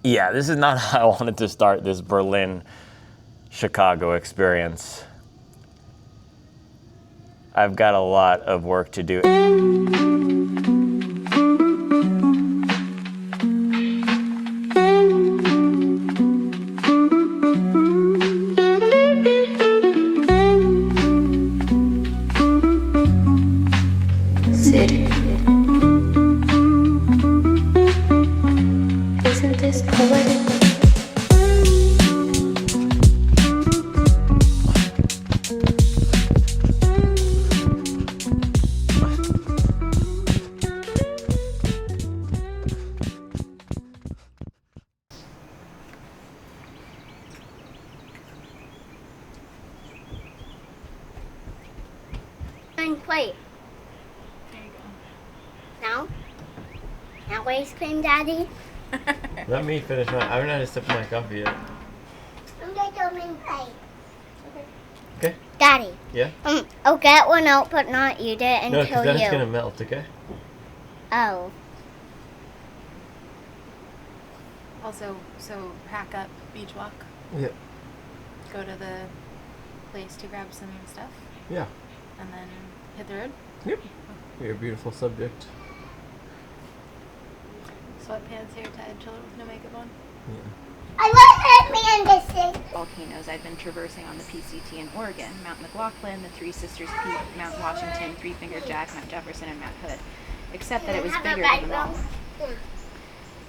Yeah, this is not how I wanted to start this Berlin-Chicago experience. I've got a lot of work to do. City. Isn't this poetic? And plate. There you Now? Now ice cream, Daddy? Let me finish my. I haven't had a sip of my coffee yet. I'm going to plate. Okay. Daddy. Yeah? I'll get one out but not eat it No, until because then you. it's gonna melt. Okay. Oh. Also, so pack up, beach walk, Yeah. go to the place to grab some stuff, Yeah. and then hit the road. Yep. You're a beautiful subject. Sweatpants, hair tied, chilling with no makeup on. Yeah. I wasn't me in this thing. Volcanoes I'd been traversing on the PCT in Oregon, Mount McLaughlin, the Three Sisters Peak, Mount Washington, Three Finger Jack, Mount Jefferson, and Mount Hood, except that it was bigger than them all,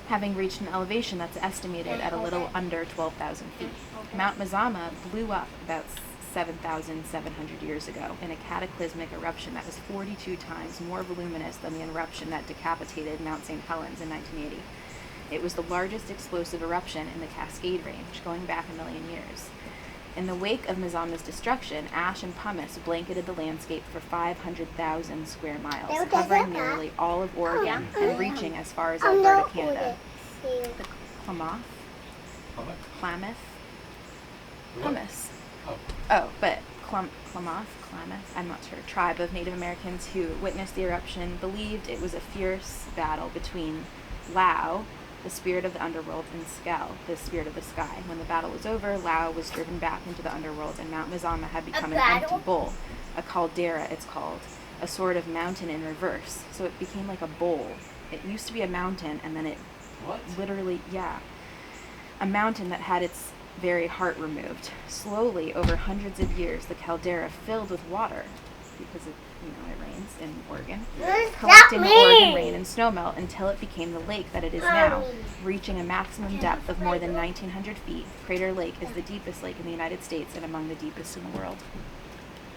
having reached an elevation that's estimated at a little under 12,000 feet. Mount Mazama blew up about 7,700 years ago in a cataclysmic eruption that was 42 times more voluminous than the eruption that decapitated Mount St. Helens in 1980. It was the largest explosive eruption in the Cascade Range, going back a million years. In the wake of Mazama's destruction, ash and pumice blanketed the landscape for 500,000 square miles, covering nearly all of Oregon and reaching as far as Alberta, Canada. The Klamath? Pumice. But Klamath, I'm not sure, tribe of Native Americans who witnessed the eruption believed it was a fierce battle between Lau, the spirit of the underworld, and Skel, the spirit of the sky. When the battle was over, Lau was driven back into the underworld, and Mount Mazama had become an empty bowl, a caldera it's called, a sort of mountain in reverse. So it became like a bowl. It used to be a mountain, and then it literally, a mountain that had its very heart removed. Slowly, over hundreds of years, the caldera filled with water, because it rains in Oregon, collecting the Oregon rain and snowmelt until it became the lake that it is now, reaching a maximum depth of more than 1,900 feet. Crater Lake is the deepest lake in the United States and among the deepest in the world.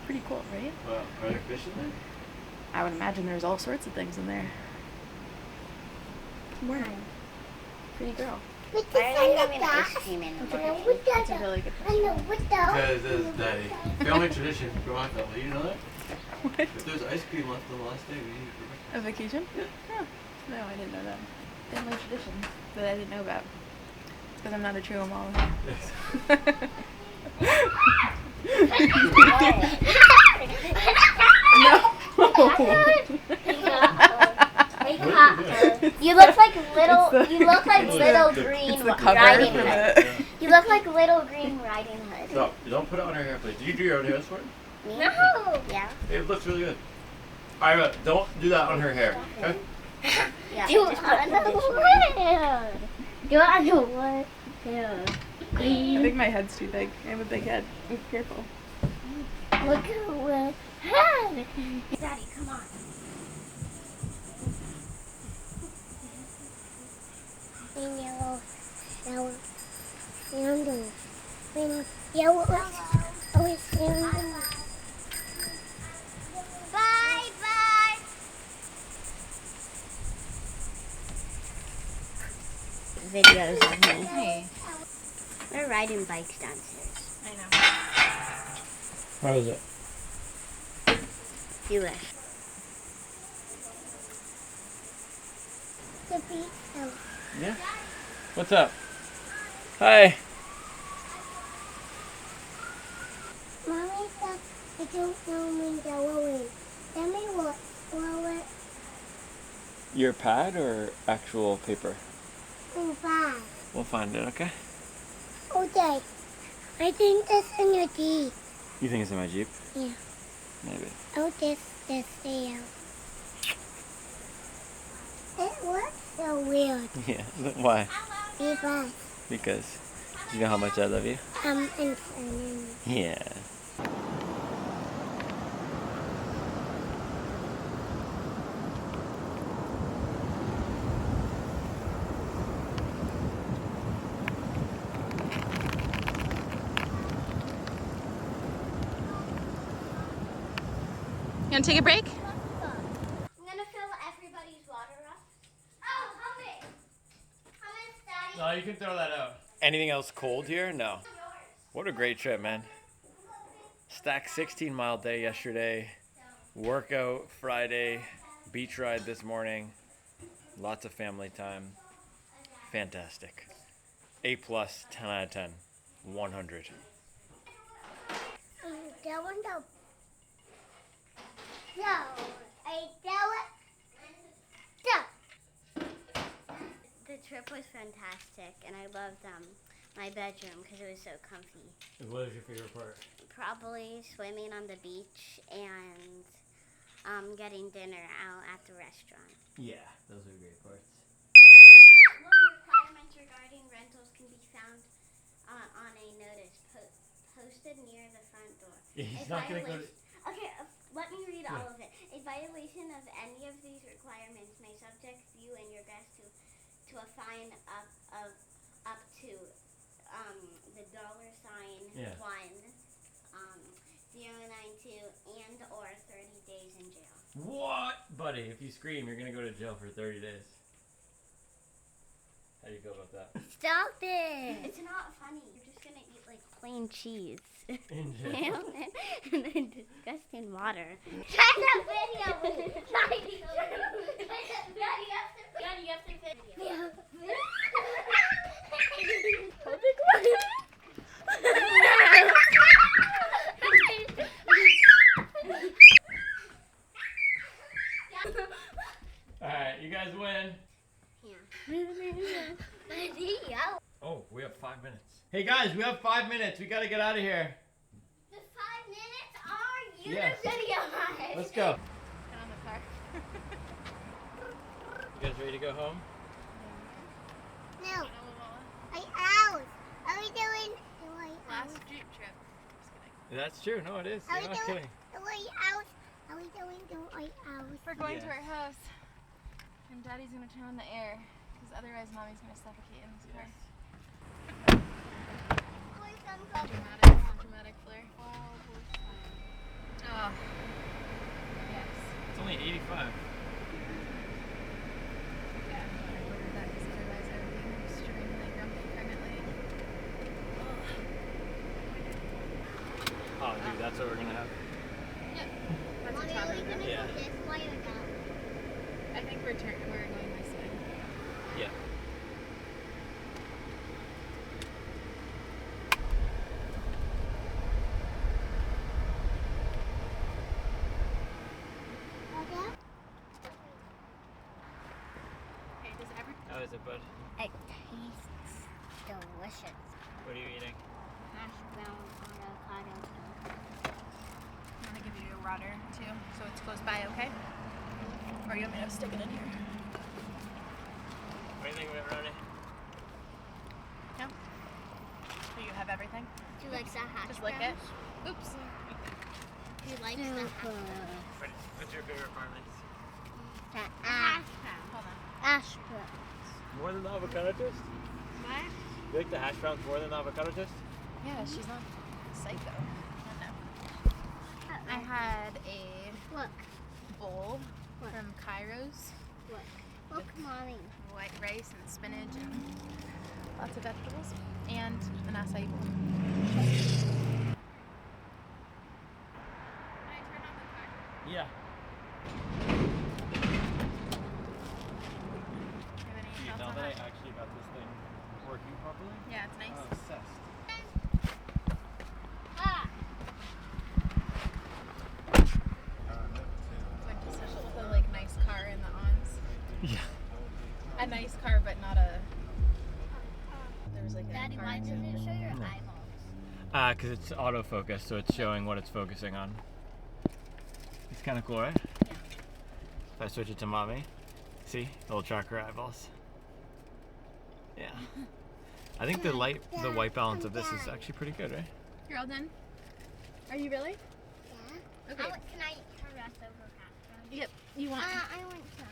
Pretty cool, right? Well, are there fish in there? I would imagine there's all sorts of things in there. Good morning. Pretty girl. I'm having ice cream in the morning. That's a really good question. Because there's the family tradition for my family. You know that? What? If there's ice cream left on the last day, we eat it for A vacation? Oh, no, I didn't know that. Family tradition that I didn't know about. Because I'm not a true Omala. You look like little green Riding Hood. You look like little green Riding Hood. Stop. Don't put it on her hair, please. Did you do your own hair for it? No. Yeah. It looks really good. Alright, don't do that on her hair, okay? Yeah. Do it on the wood. Do it on the wood. Yeah. I think my head's too big. I have a big head. Be careful. Look at the wood. Head. Daddy, come on. Green, yellow, yellow, green, yellow, always yellow. Bye, bye. Videos of me. Hey. We're riding bikes downstairs. I know. How is it? You wish. The beach. Yeah. What's up? Hi. Mommy said I don't know me yellowing. Tell me what? Your pad or actual paper? In five. We'll find it, okay? Okay. I think that's in your Jeep. You think it's in my Jeep? Yeah. Maybe. Oh, this there. It looks so weird. Yeah. Why? Because You know how much I love you? and Yeah. You want to take a break? I'm gonna fill everybody's water up. Oh, hummus! Hummus, Daddy. No, you can throw that out. Anything else cold here? No. What a great trip, man. Stacked 16-mile day yesterday. Workout Friday. Beach ride this morning. Lots of family time. Fantastic. A+, 10 out of 10. 100. That one though. No, I tell it. The trip was fantastic, and I loved my bedroom because it was so comfy. What is your favorite part? Probably swimming on the beach and getting dinner out at the restaurant. Yeah, those are great parts. What requirements regarding rentals can be found on a notice posted near the front door? He's not gonna go to... Okay, let me read all of it. A violation of any of these requirements may subject you and your guests to a fine up to the $1 092 and or 30 days in jail. What? Buddy, if you scream, you're gonna go to jail for 30 days. How do you feel about that? Stop it! It's not funny. You're just gonna eat like plain cheese. In jail. And then disgusting water. Try the video. Daddy, you have to video. Alright, you guys win. Yeah. Oh, we have 5 minutes. Hey guys, we have 5 minutes. We gotta get out of here. The 5 minutes are you Yes. video. Let's go. Get on the car. You guys ready to go home? No. Out. Are we doing the way out? Last Jeep trip. Just kidding. That's true. No, it is. Are You're we not doing kidding. the way out? Are we doing the way out? We're going to Yeah. our house, and Daddy's gonna turn on the air, because otherwise Mommy's gonna suffocate in this car. Dramatic flare. Oh. Yes. It's only 85. Yeah, I ordered that because otherwise I would be extremely grumpy pregnantly. Oh, dude, that's what we're gonna have. Yep. That's Mommy, a top are we of gonna it. Yeah. go this way or that? I think we're going this way. Yeah. Okay. Okay, does every How is it, bud? It tastes delicious. What are you eating? Hash brown avocado toast. I'm gonna give you a water too, so it's close by, okay? Or you want me to stick it in here? What do you think of it, Ronnie? No? Do you have everything? Do you like the hash Just lick it. browns? Oops. Do you like the hash browns? What's your favorite part, Lance? The hash browns. Hold on. Hash browns. More than the avocado toast? What? You like the hash browns more than the avocado toast? Yeah, she's not psycho. I had a Look. bowl What? from Kairos, Look. Look, Mommy. white rice and spinach and lots of vegetables, and an acai bowl. Can I turn on the car? Yeah. Do you have any Dude, thoughts now on that I that? actually got this thing working properly, Yeah, it's nice. I'm obsessed. Ah. Quintessential with a like nice car in the ons. Yeah. A nice car, but not a was like Daddy, why does it show your eyeballs? Because it's autofocus, so it's showing what it's focusing on. It's kind of cool, right? Yeah. If I switch it to mommy, see? It'll track her eyeballs. Yeah. I think the white balance of this is actually pretty good, right? You're all done? Are you really? Yeah. Okay. Can I caress over past? Yep. You want? I want some.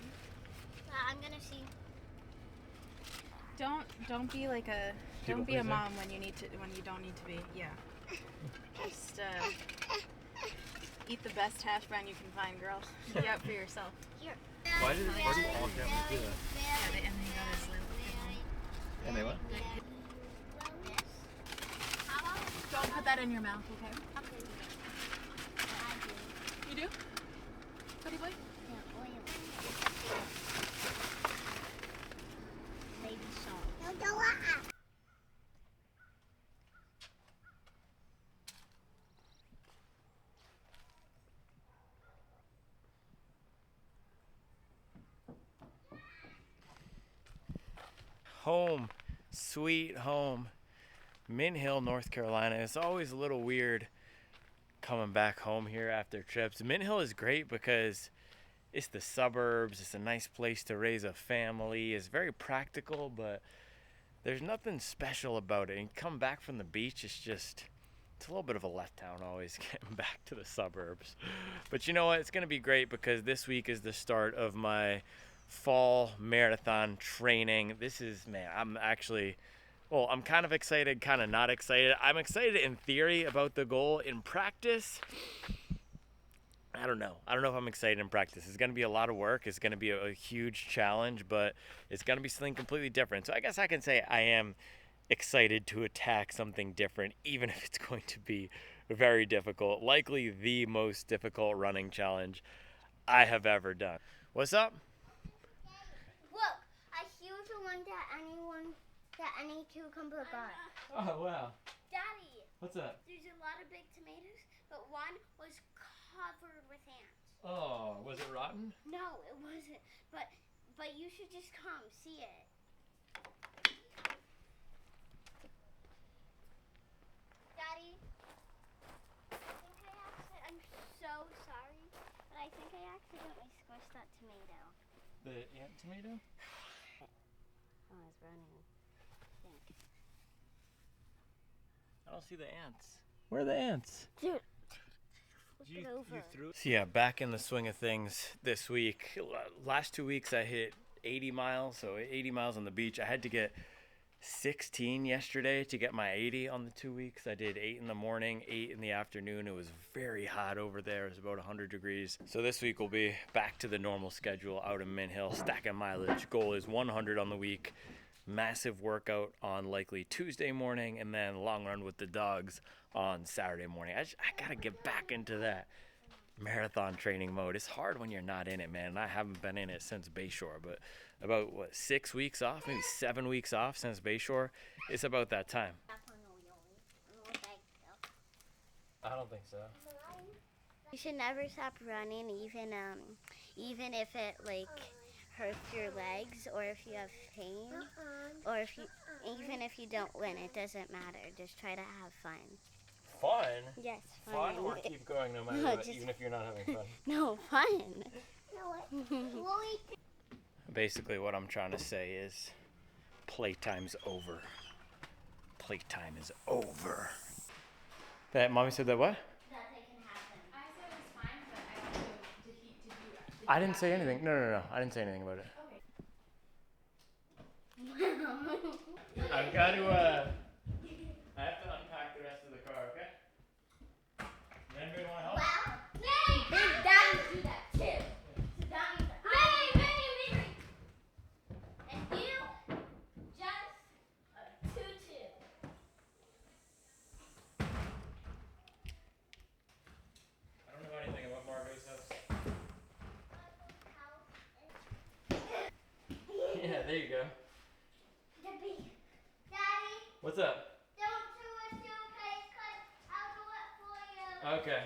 I'm gonna see. Don't be like a People don't be a pleaser? mom when you don't need to be. Yeah. Just eat the best hash brown you can find, girl. Be out for yourself. Here. Why do all families do that? Yeah, and then you got this little. And they what? Don't put that in your mouth, okay? You do? Buddy boy? Baby salt. Home, sweet home. Mint Hill, North Carolina. It's always a little weird coming back home here after trips. Mint Hill is great because it's the suburbs. It's a nice place to raise a family. It's very practical, but there's nothing special about it. And come back from the beach, it's a little bit of a letdown always getting back to the suburbs. But you know what? It's going to be great because this week is the start of my fall marathon training. I'm kind of excited, kind of not excited. I'm excited in theory about the goal. In practice, I don't know if I'm excited in practice. It's going to be a lot of work. It's going to be a huge challenge, but it's going to be something completely different. So I guess I can say I am excited to attack something different, even if it's going to be very difficult. Likely the most difficult running challenge I have ever done. What's up? Look, a huge one that any cucumber got. Oh, wow. Daddy, What's up? there's a lot of big tomatoes, but one was covered with ants. Oh, was it rotten? No, it wasn't. But you should just come see it. Daddy, I'm so sorry, but I think I accidentally squished that tomato. The ant tomato? Oh, I was running. I don't see the ants. Where are the ants? Dude, flip it over. So yeah, back in the swing of things this week. Last 2 weeks I hit 80 miles, so 80 miles on the beach. I had to get 16 yesterday to get my 80 on the 2 weeks. I did 8 in the morning, 8 in the afternoon. It was very hot over there. It was about 100 degrees. So this week will be back to the normal schedule out in Mint Hill, stacking mileage. Goal is 100 on the week. Massive workout on likely Tuesday morning, and then long run with the dogs on Saturday morning. I gotta get back into that marathon training mode. It's hard when you're not in it, man. I haven't been in it since Bayshore, but about 6 weeks off, maybe 7 weeks off since Bayshore. It's about that time. I don't think so. You should never stop running, even if it hurts your legs, or if you have pain, or even if you don't win. It doesn't matter. Just try to have fun. Fun? Yes, Fun or keep going no matter what, even if you're not having fun? No, fun. Basically what I'm trying to say is playtime's over. Playtime is over. That mommy said that what? I didn't say anything. No. I didn't say anything about it. I've got to, I have to unpack the rest of the car, okay? Does anybody want to help? Big Daddy do that too. So that means Mary. And you just a tutu. I don't know anything about Margot's house. Yeah, there you go. Daddy, What's up? don't do a suitcase, 'cause I'll do it for you. Okay.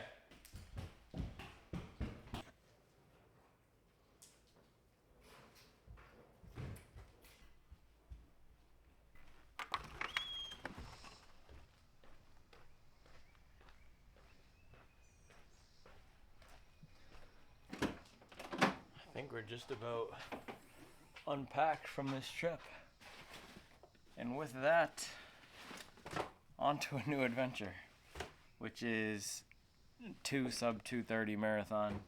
think we're just about unpacked from this trip. And with that, on to a new adventure, which is 2 sub 2:30 marathon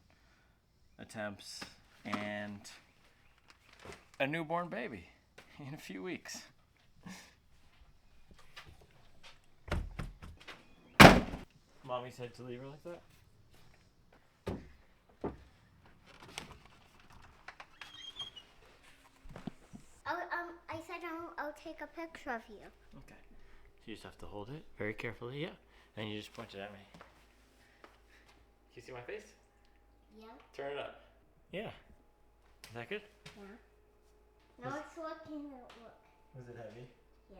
attempts and a newborn baby in a few weeks. Mommy said to leave her like that? I said I'll take a picture of you. Okay. So you just have to hold it very carefully, yeah. And you just point it at me. Can you see my face? Yeah. Turn it up. Yeah. Is that good? Yeah. Now it's looking at look. Was it heavy? Yeah.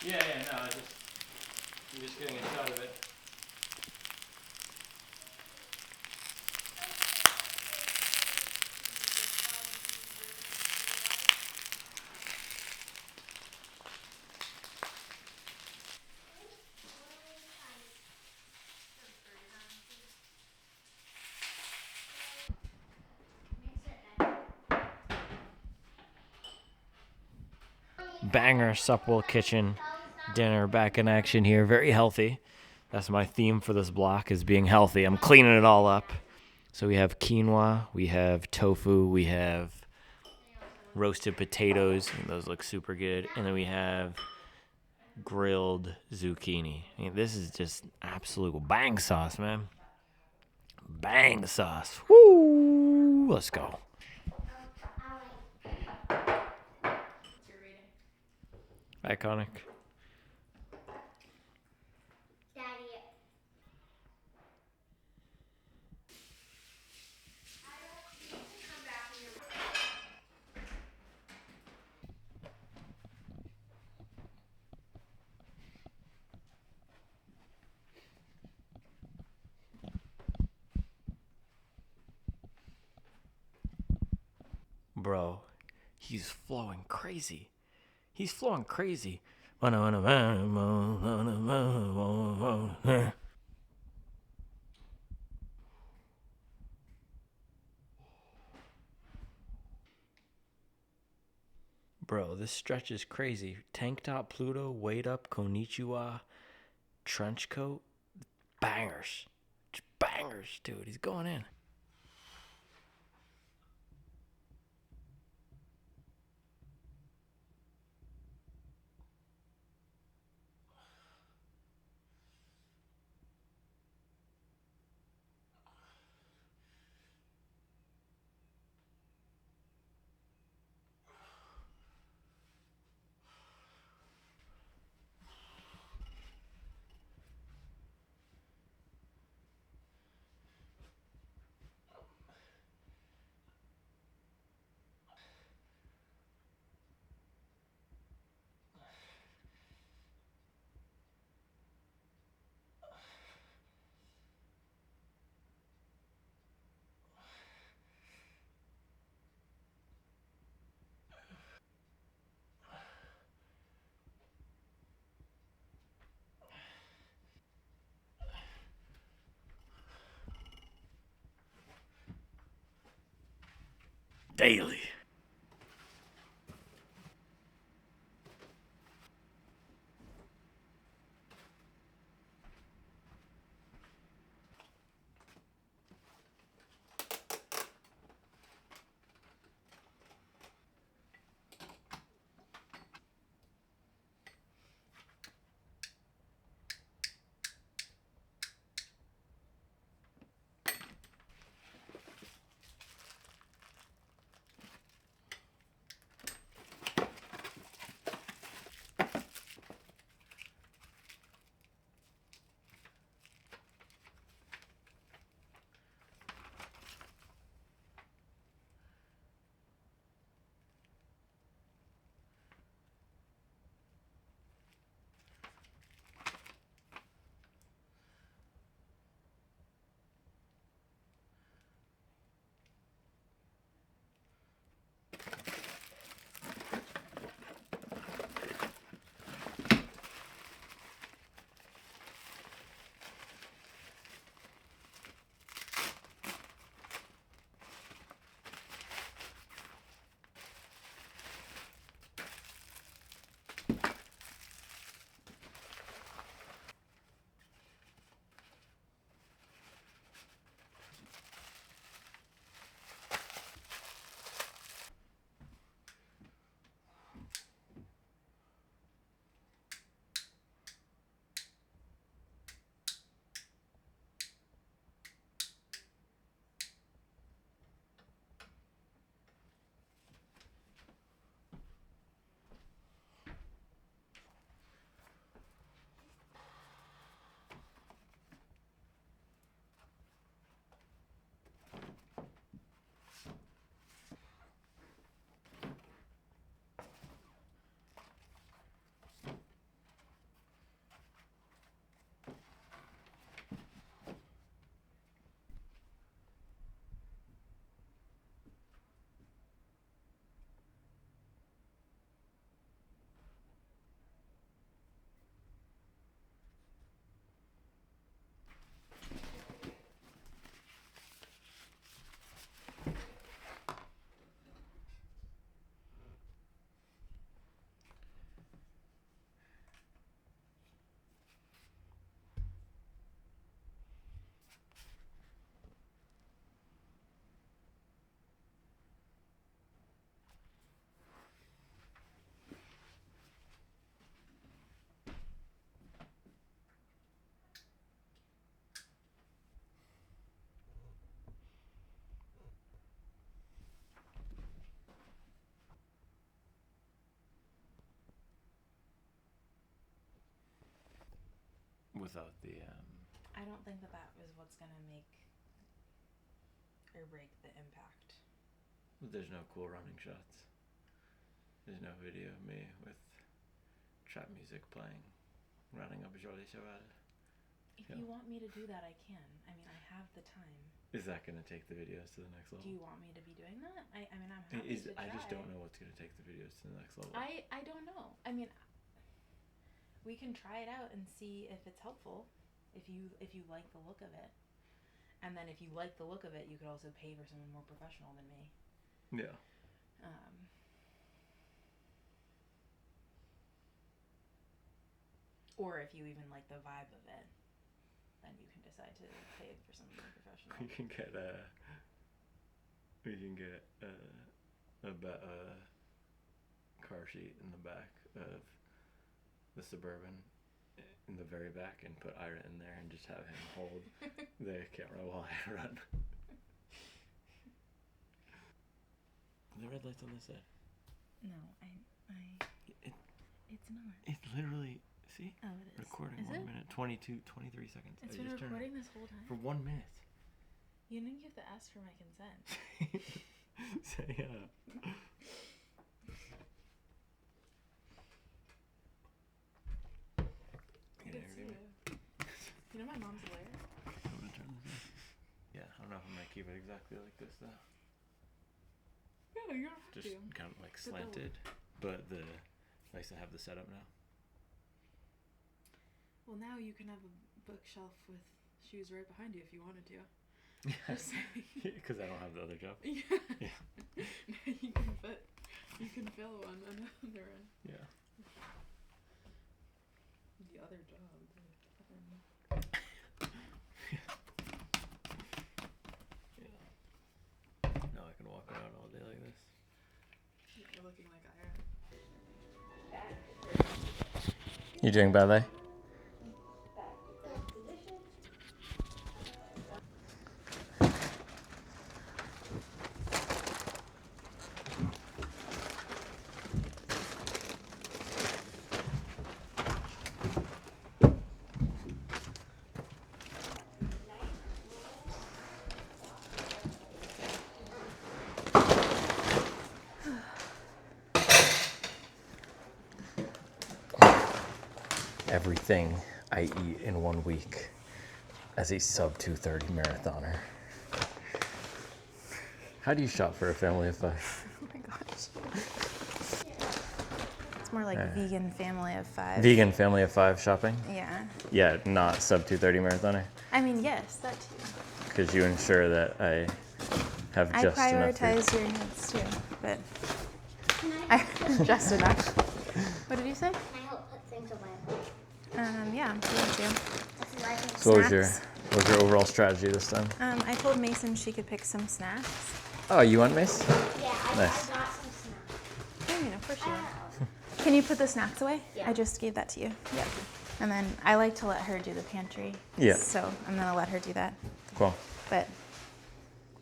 Yeah, no, I'm just getting a shot of it. Banger Supwell Kitchen dinner back in action here. Very healthy. That's my theme for this block, is being healthy. I'm cleaning it all up. So we have quinoa, we have tofu, we have roasted potatoes. And those look super good. And then we have grilled zucchini. I mean, this is just absolute bang sauce, man. Bang sauce. Woo! Let's go. Iconic. Daddy. Bro, he's flowing crazy. He's flowing crazy. Bro, this stretch is crazy. Tank top Pluto, weight up, konnichiwa, trench coat, bangers. Just bangers, dude. He's going in. Daily. without the. I don't think that is what's gonna make or break the impact. There's no cool running shots. There's no video of me with trap music playing, running up Jordi Cheval. If you want me to do that, I can. I mean, I have the time. Is that going to take the videos to the next level? Do you want me to be doing that? I mean, I'm happy to try. I just don't know what's going to take the videos to the next level. I don't know. I mean, we can try it out and see if it's helpful. If you like the look of it, and then if you like the look of it, you could also pay for someone more professional than me. Yeah. Or if you even like the vibe of it, then you can decide to pay for someone more professional. We can get a car seat in the back of the Suburban, in the very back, and put Ira in there and just have him hold the camera while I run. The red light's on this side. No, it's not. It's literally, see? Oh, it is. Recording Is 1 it? minute, 23 seconds. It's I been just turned recording this whole time? for 1 minute. You didn't have to ask for my consent. Say Good to see you. You know my mom's a lawyer? I'm gonna turn this off. Yeah, I don't know if I'm gonna keep it exactly like this though. Yeah, you don't have Just to. kind of like slanted, but nice to have the setup now. Well, now you can have a bookshelf with shoes right behind you if you wanted to. Yeah, Just saying. because I don't have the other job. Yeah. Yeah. You can fill one another one. Yeah. The other job. Now I can walk around all day like this. You're looking like Ira. You doing ballet? Everything I eat in 1 week as a sub 2:30 marathoner. How do you shop for a family of 5? Oh my gosh. It's more like vegan family of 5. Vegan family of 5 shopping? Yeah. Yeah, not sub 2:30 marathoner. I mean, yes, that too. Because you ensure that I have I just enough food. prioritize your needs too, but just enough. What did you say? Can I help put things away? Yeah, I'm going to. That's life. So what was Snacks. your overall strategy this time? I told Mason she could pick some snacks. Oh, you want Mace? Yeah, I Nice. got some snacks. I mean, of course you will. Can you put the snacks away? Yeah. I just gave that to you. Yeah. And then I like to let her do the pantry. Yeah. So I'm going to let her do that. Cool. But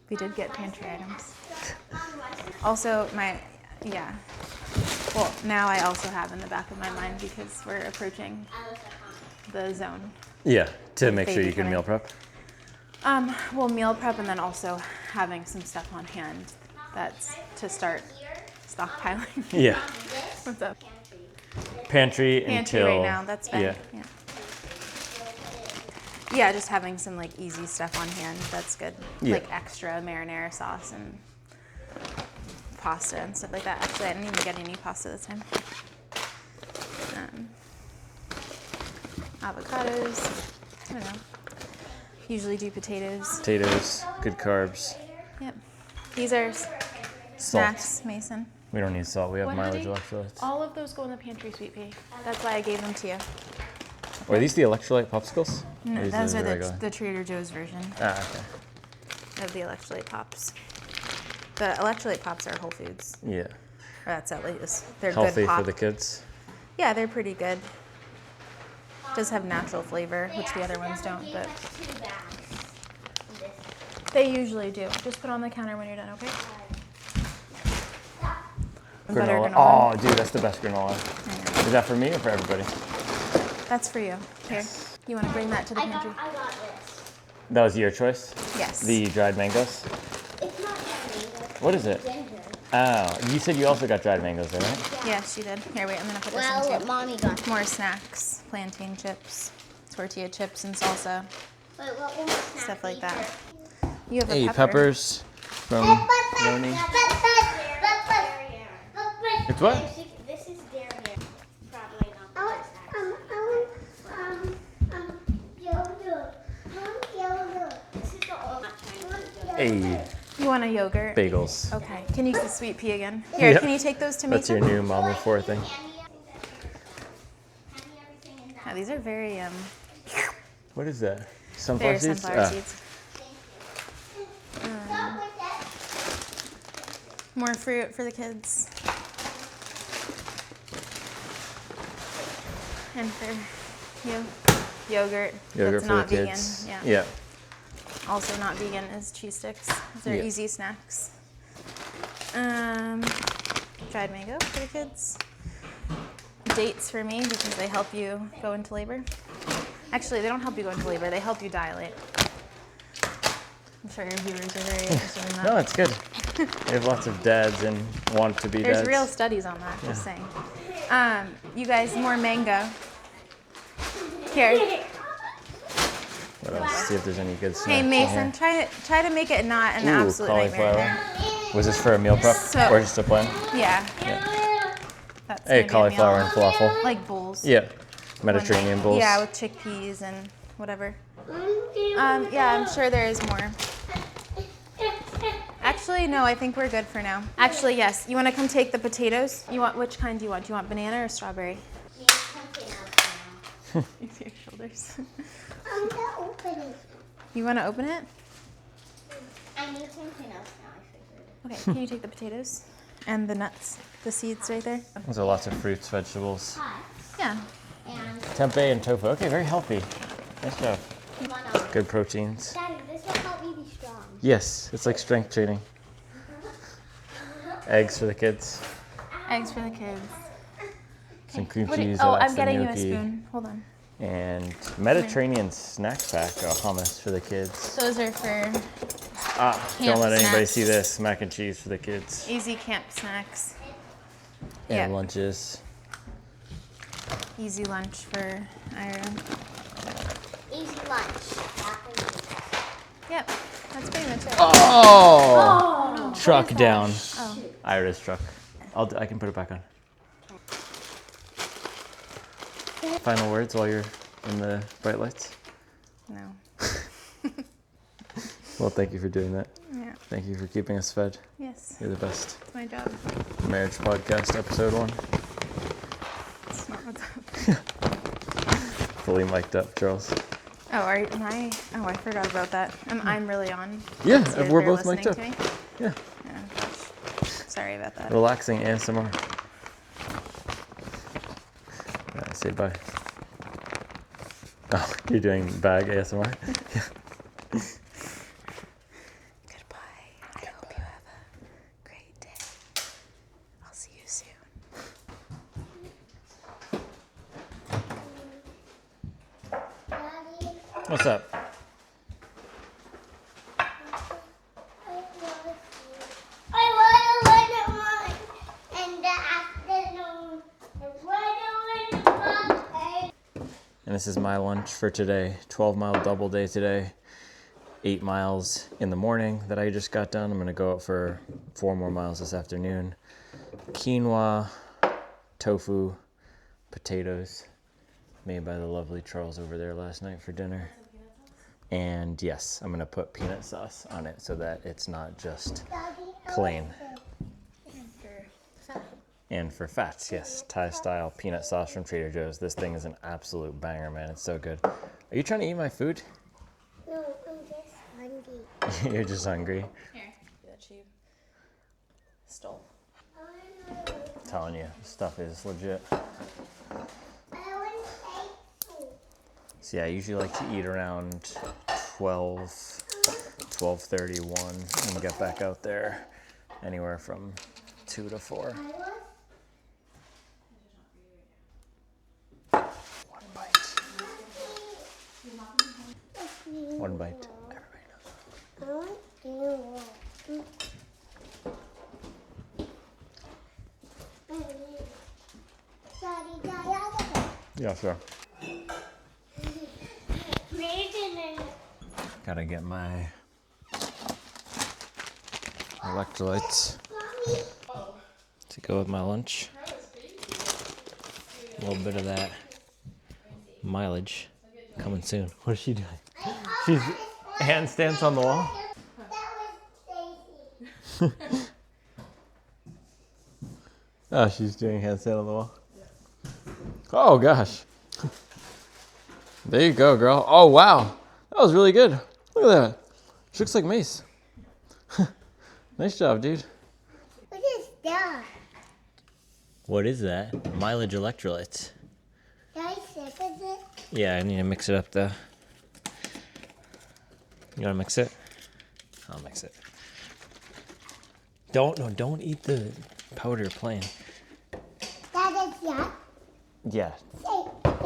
we did get pantry items. Also, yeah. Well, now I also have in the back of my mind because we're approaching the zone. Yeah, to make sure baby you can meal coming. prep. Well, meal prep and then also having some stuff on hand that's to start stockpiling. Yeah. What's up? Pantry Pantry until right now, that's fine. Yeah. Yeah, just having some like easy stuff on hand, that's good. Yeah. Like extra marinara sauce and pasta and stuff like that. Actually, I didn't even get any pasta this time. Avocados, I don't know. Usually do potatoes. Potatoes, good carbs, Yep. These are salt. snacks, Mason. We don't need salt. We have What mileage did he- electrolytes. All of those go in the pantry, Sweet Pea. That's why I gave them to you. Are these the electrolyte popsicles? Or No, these those are regular? the Trader Joe's version Ah, okay. of the electrolyte pops. The electrolyte pops are Whole Foods. Yeah. Or that's at least. They're Healthy good pop. for the kids. Yeah, they're pretty good. Does have natural flavor, which the other ones don't, but Two bags. they usually do. Just put it on the counter when you're done, okay? Butter Granola. granola. Oh, dude, that's the best granola. I know. Is that for me or for everybody? That's for you. Here. You want to bring that to the pantry? I got this. That was your choice? Yes. The dried mangoes? It's not mango. What is it? Ginger. Oh, you said you also got dried mangoes there, right? Yeah, she did. Here, wait, I'm going to put this Well, in too. mommy got. More snacks, plantain chips, tortilla chips and salsa, Wait, what will my snack stuff like be that. for- You have a Hey, pepper. peppers from Roni. It's what? This is dairy. Probably not the best This is the old Hey, You want a yogurt? bagels. Okay. Can you use the sweet pea again? Here, Yeah. can you take those to That's your Mason? new Mama 4 thing. Oh, these are very What is that? Sunflower seeds? sunflower Ah. seeds. More fruit for the kids. And for you, yogurt. Yogurt That's for not the vegan. kids. Yeah. Yeah. Also not vegan is cheese sticks. Those are Yeah. easy snacks. Dried mango for the kids. Dates for me because they help you go into labor. Actually, they don't help you go into labor. They help you dilate. I'm sure your viewers are very interested in that. No, it's good. We have lots of dads and want to be There's dads. real studies on that, just saying. You guys, more mango. Here. What else? See if there's any good snacks. Hey, in Mason, here. try to make it not an Ooh, absolute nightmare. cauliflower. Was this for a meal prep So- or just a plan? Yeah. Yeah. That's Hey, gonna be a cauliflower meal. and falafel. Like bowls. Yeah. Mediterranean bowls. Yeah, with chickpeas and whatever. Yeah, I'm sure there is more. Actually, no, I think we're good for now. Actually, yes. You want to come take the potatoes? You want which kind do you want? Do you want banana or strawberry? Use your shoulders. I'm gonna open it. You want to open it? I need something else now, I figured. Okay, can you take the potatoes? And the nuts, the seeds right there? Those are lots of fruits, vegetables. Hi. Yeah. And Tempeh and tofu. Okay, very healthy. Nice job. you wanna. Good proteins. Daddy, this will help me be strong. Yes, it's like strength training. Eggs for the kids. Eggs for the kids. Some cream What do you- cheese. oh, I like I'm some getting you a gnocchi. spoon. Hold on. And Mediterranean snack pack, hummus for the kids. Those are for Ah, don't Camp let anybody snacks. see this. Mac and cheese for the kids. easy camp snacks. And Yeah. lunches. Easy lunch for Ira. Easy lunch. Apple. Yep, that's pretty much it. Oh! Truck down. Oh. Ira's truck. I can put it back on. Final words while you're in the bright lights? No. Well, thank you for doing that. Yeah. Thank you for keeping us fed. Yes, You're the best. it's my job. Marriage podcast, episode 1. It's not what's up. Fully mic'd up, Charles. Oh, am I? Oh, I forgot about that. I'm really on. Yeah, See if we're they're both mic'd up. listening to me? Yeah. Oh, gosh. Sorry about that. Relaxing ASMR. Say bye. Oh, you're doing bag ASMR? Goodbye. I hope you have a great day. I'll see you soon. Daddy, What's up? I want to in the afternoon. And this is my lunch for today. 12-mile double day today. 8 miles in the morning that I just got done. I'm gonna go out for 4 more miles this afternoon. Quinoa, tofu, potatoes, made by the lovely Charles over there last night for dinner. And yes, I'm gonna put peanut sauce on it so that it's not just plain. And for fats, yes, Thai style peanut sauce from Trader Joe's. This thing is an absolute banger, man. It's so good. Are you trying to eat my food? No, I'm just hungry. You're just hungry. Here, that you stole. I'm telling you, this stuff is legit. So yeah, I usually like to eat around 12, 12:30, 1, and get back out there anywhere from 2 to 4. 1 bite. One bite. Yeah, sure. Gotta get my electrolytes to go with my lunch. A little bit of that mileage coming soon. What is she doing? She's handstands on the wall. Oh, she's doing handstand on the wall. Oh gosh. There you go, girl. Oh wow, that was really good. Look at that. She looks like Mace. Nice job, dude. What is that? What is that? Mileage electrolytes. Can I sip of it? Yeah, I need to mix it up though. You wanna mix it? I'll mix it. Don't eat the powder plain. That is that. Yeah.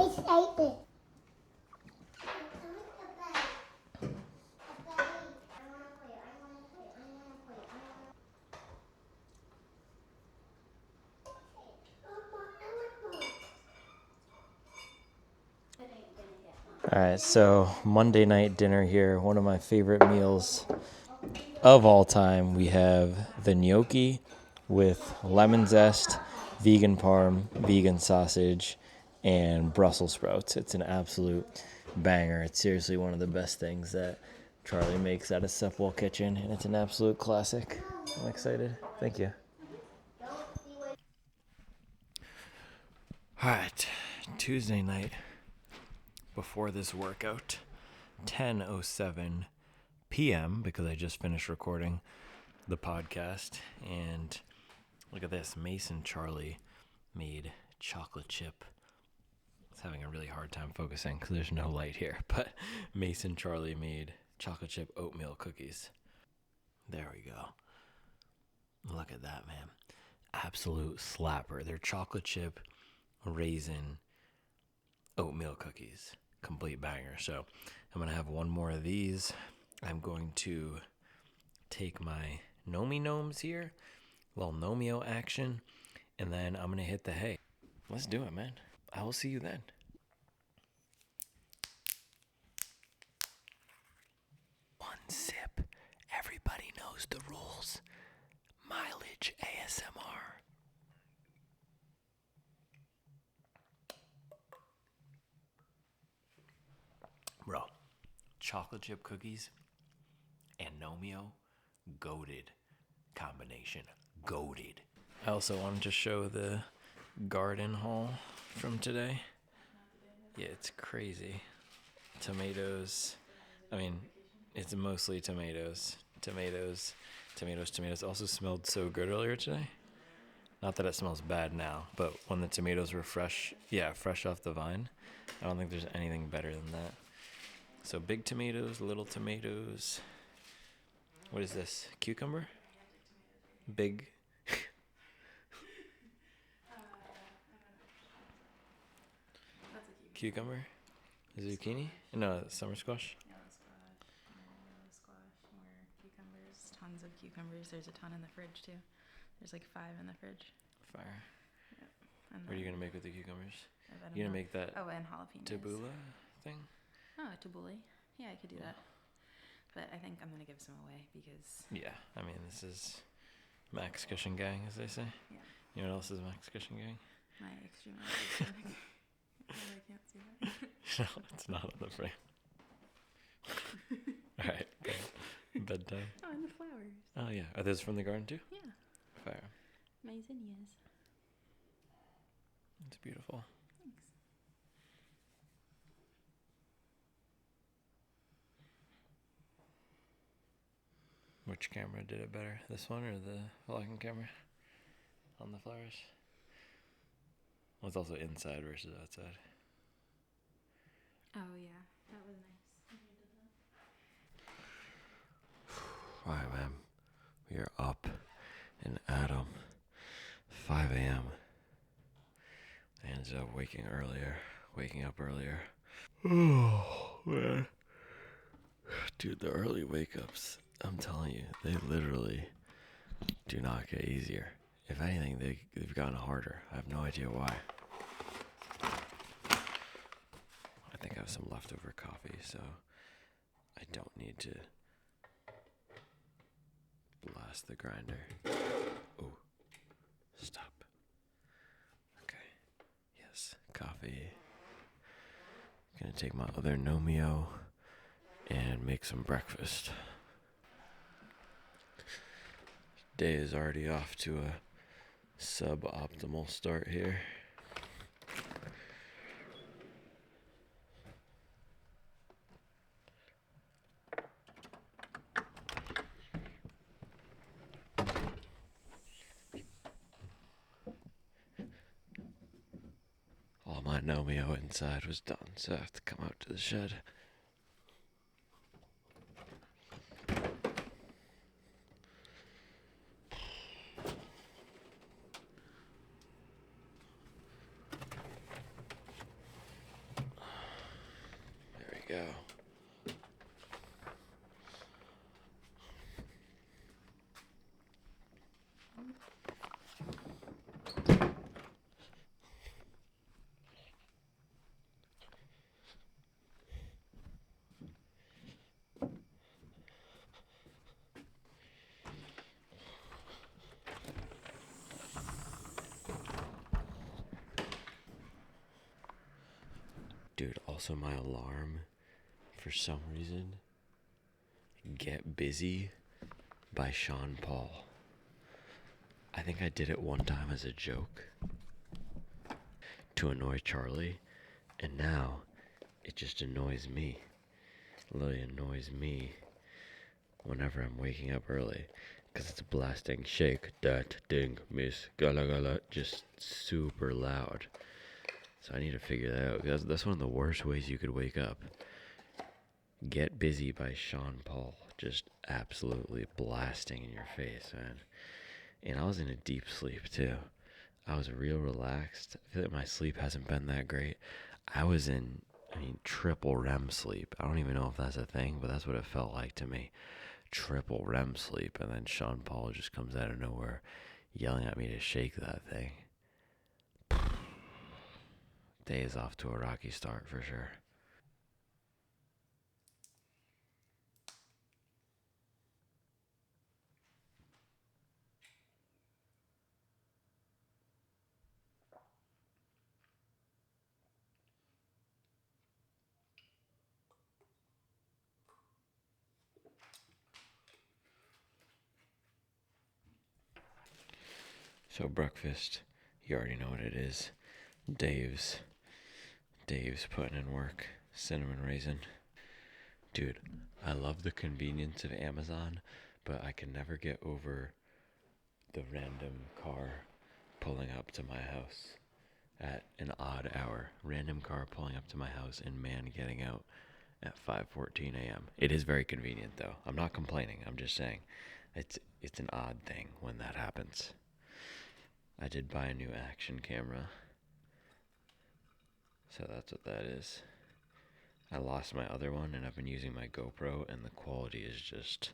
It's open. All right, so Monday night dinner here. One of my favorite meals of all time. We have the gnocchi with lemon zest, vegan parm, vegan sausage, and Brussels sprouts. It's an absolute banger. It's seriously one of the best things that Charlie makes out of Stepwell Kitchen, and it's an absolute classic. I'm excited. Thank you. All right, Tuesday night before this workout, 10:07 p.m. because I just finished recording the podcast. And look at this, Mason Charlie made chocolate chip. It's having a really hard time focusing because there's no light here, but Mason Charlie made chocolate chip oatmeal cookies. There we go. Look at that, man. Absolute slapper. They're chocolate chip raisin oatmeal cookies. Complete banger. So I'm going to have one more of these. I'm going to take my Nomi Gnomes here, a little Nomio action, and then I'm going to hit the hay. Let's do it, man. I will see you then. One sip. Everybody knows the rules. Mileage ASMR. Bro, chocolate chip cookies and Nomio, goated combination. Goated. I also wanted to show the garden haul from today. Yeah, it's crazy. Tomatoes. I mean, it's mostly tomatoes. Tomatoes. Also smelled so good earlier today. Not that it smells bad now, but when the tomatoes were fresh off the vine, I don't think there's anything better than that. So big tomatoes, little tomatoes. What is this? Cucumber? Big. Cucumber? Zucchini? No, summer squash. Yellow squash, more cucumbers, tons of cucumbers. There's a ton in the fridge too. There's like 5 in the fridge. Fire. And What are you gonna make with the cucumbers? I You gonna make that Oh, and jalapenos. tabbouleh thing? Oh, tabbouleh. Yeah, I could do that. But I think I'm gonna give some away because Yeah, I mean, this is Max Cushion Gang, as they say. Yeah. You know what else is Max Cushion Gang? my extreme stomach. I can't see that. No, it's not on the frame. All right, good. Bedtime. Oh, and the flowers. Oh yeah, are those from the garden too? Yeah, Fire. my zinnias. It's beautiful. Thanks. Which camera did it better? This one or the vlogging camera on the flowers? Well, it's also inside versus outside. Oh yeah, that was nice. All right, man. We are up and at 'em. 5 a.m. I ended up waking up earlier. Oh, man. Dude, the early wake ups, I'm telling you, they literally do not get easier. If anything, they've gotten harder. I have no idea why. I think I have some leftover coffee, so I don't need to blast the grinder. Oh, stop. Okay. Yes, coffee. Gonna take my other Nomeo and make some breakfast. Day is already off to a suboptimal start here. All my Nomeo inside was done, so I have to come out to the shed. There we go. Dude, also my alarm, for some reason, Get Busy by Sean Paul. I think I did it one time as a joke to annoy Charlie, and now it just annoys me. It literally annoys me whenever I'm waking up early, because it's blasting shake that ding miss gala gala, just super loud. So I need to figure that out, because that's one of the worst ways you could wake up. Get Busy by Sean Paul, just absolutely blasting in your face, man. And I was in a deep sleep too. I was real relaxed. I feel like my sleep hasn't been that great. I was in, triple REM sleep. I don't even know if that's a thing, but that's what it felt like to me. Triple REM sleep, and then Sean Paul just comes out of nowhere yelling at me to shake that thing. Day is off to a rocky start for sure. So breakfast, you already know what it is. Dave's putting in work. Cinnamon raisin. Dude, I love the convenience of Amazon, but I can never get over the random car pulling up to my house at an odd hour. Random car pulling up to my house and man getting out at 5:14 a.m. It is very convenient though. I'm not complaining. I'm just saying it's an odd thing when that happens. I did buy a new action camera, so that's what that is. I lost my other one and I've been using my GoPro, and the quality is just,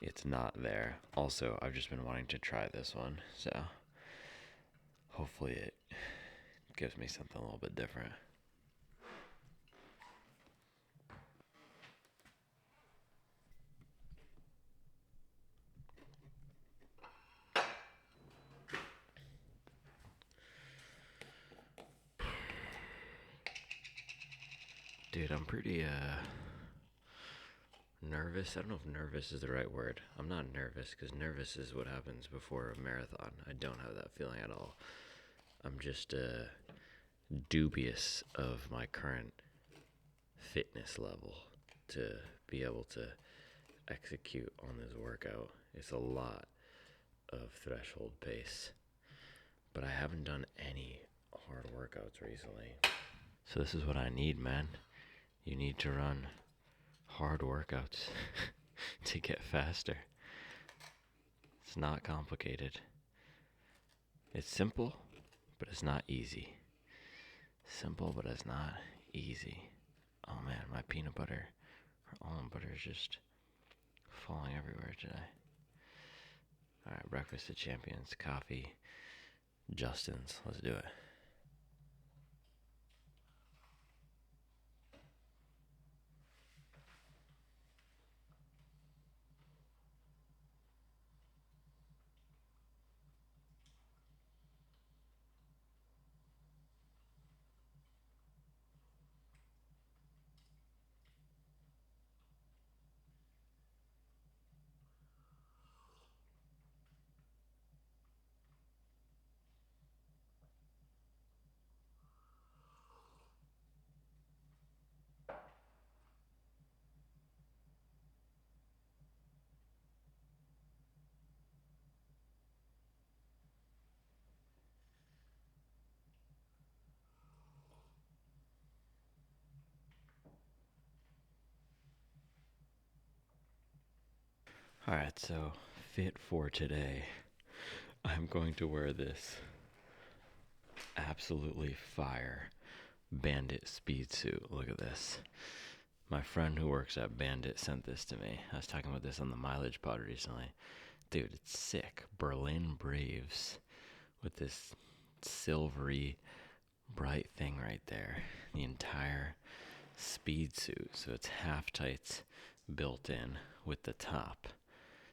it's not there. Also, I've just been wanting to try this one, so hopefully it gives me something a little bit different. Dude, I'm pretty nervous. I don't know if nervous is the right word. I'm not nervous, because nervous is what happens before a marathon. I don't have that feeling at all. I'm just dubious of my current fitness level to be able to execute on this workout. It's a lot of threshold pace, but I haven't done any hard workouts recently. So this is what I need, man. You need to run hard workouts to get faster. It's not complicated. It's simple, but it's not easy. Simple, but it's not easy. Oh man, my peanut butter Our almond butter is just falling everywhere today. Alright, breakfast of champions, coffee, Justin's. Let's do it. Alright, so fit for today. I'm going to wear this absolutely fire Bandit speed suit. Look at this. My friend who works at Bandit sent this to me. I was talking about this on the Mileage Pod recently. Dude, it's sick. Berlin Braves with this silvery bright thing right there. The entire speed suit. So it's half tights built in with the top.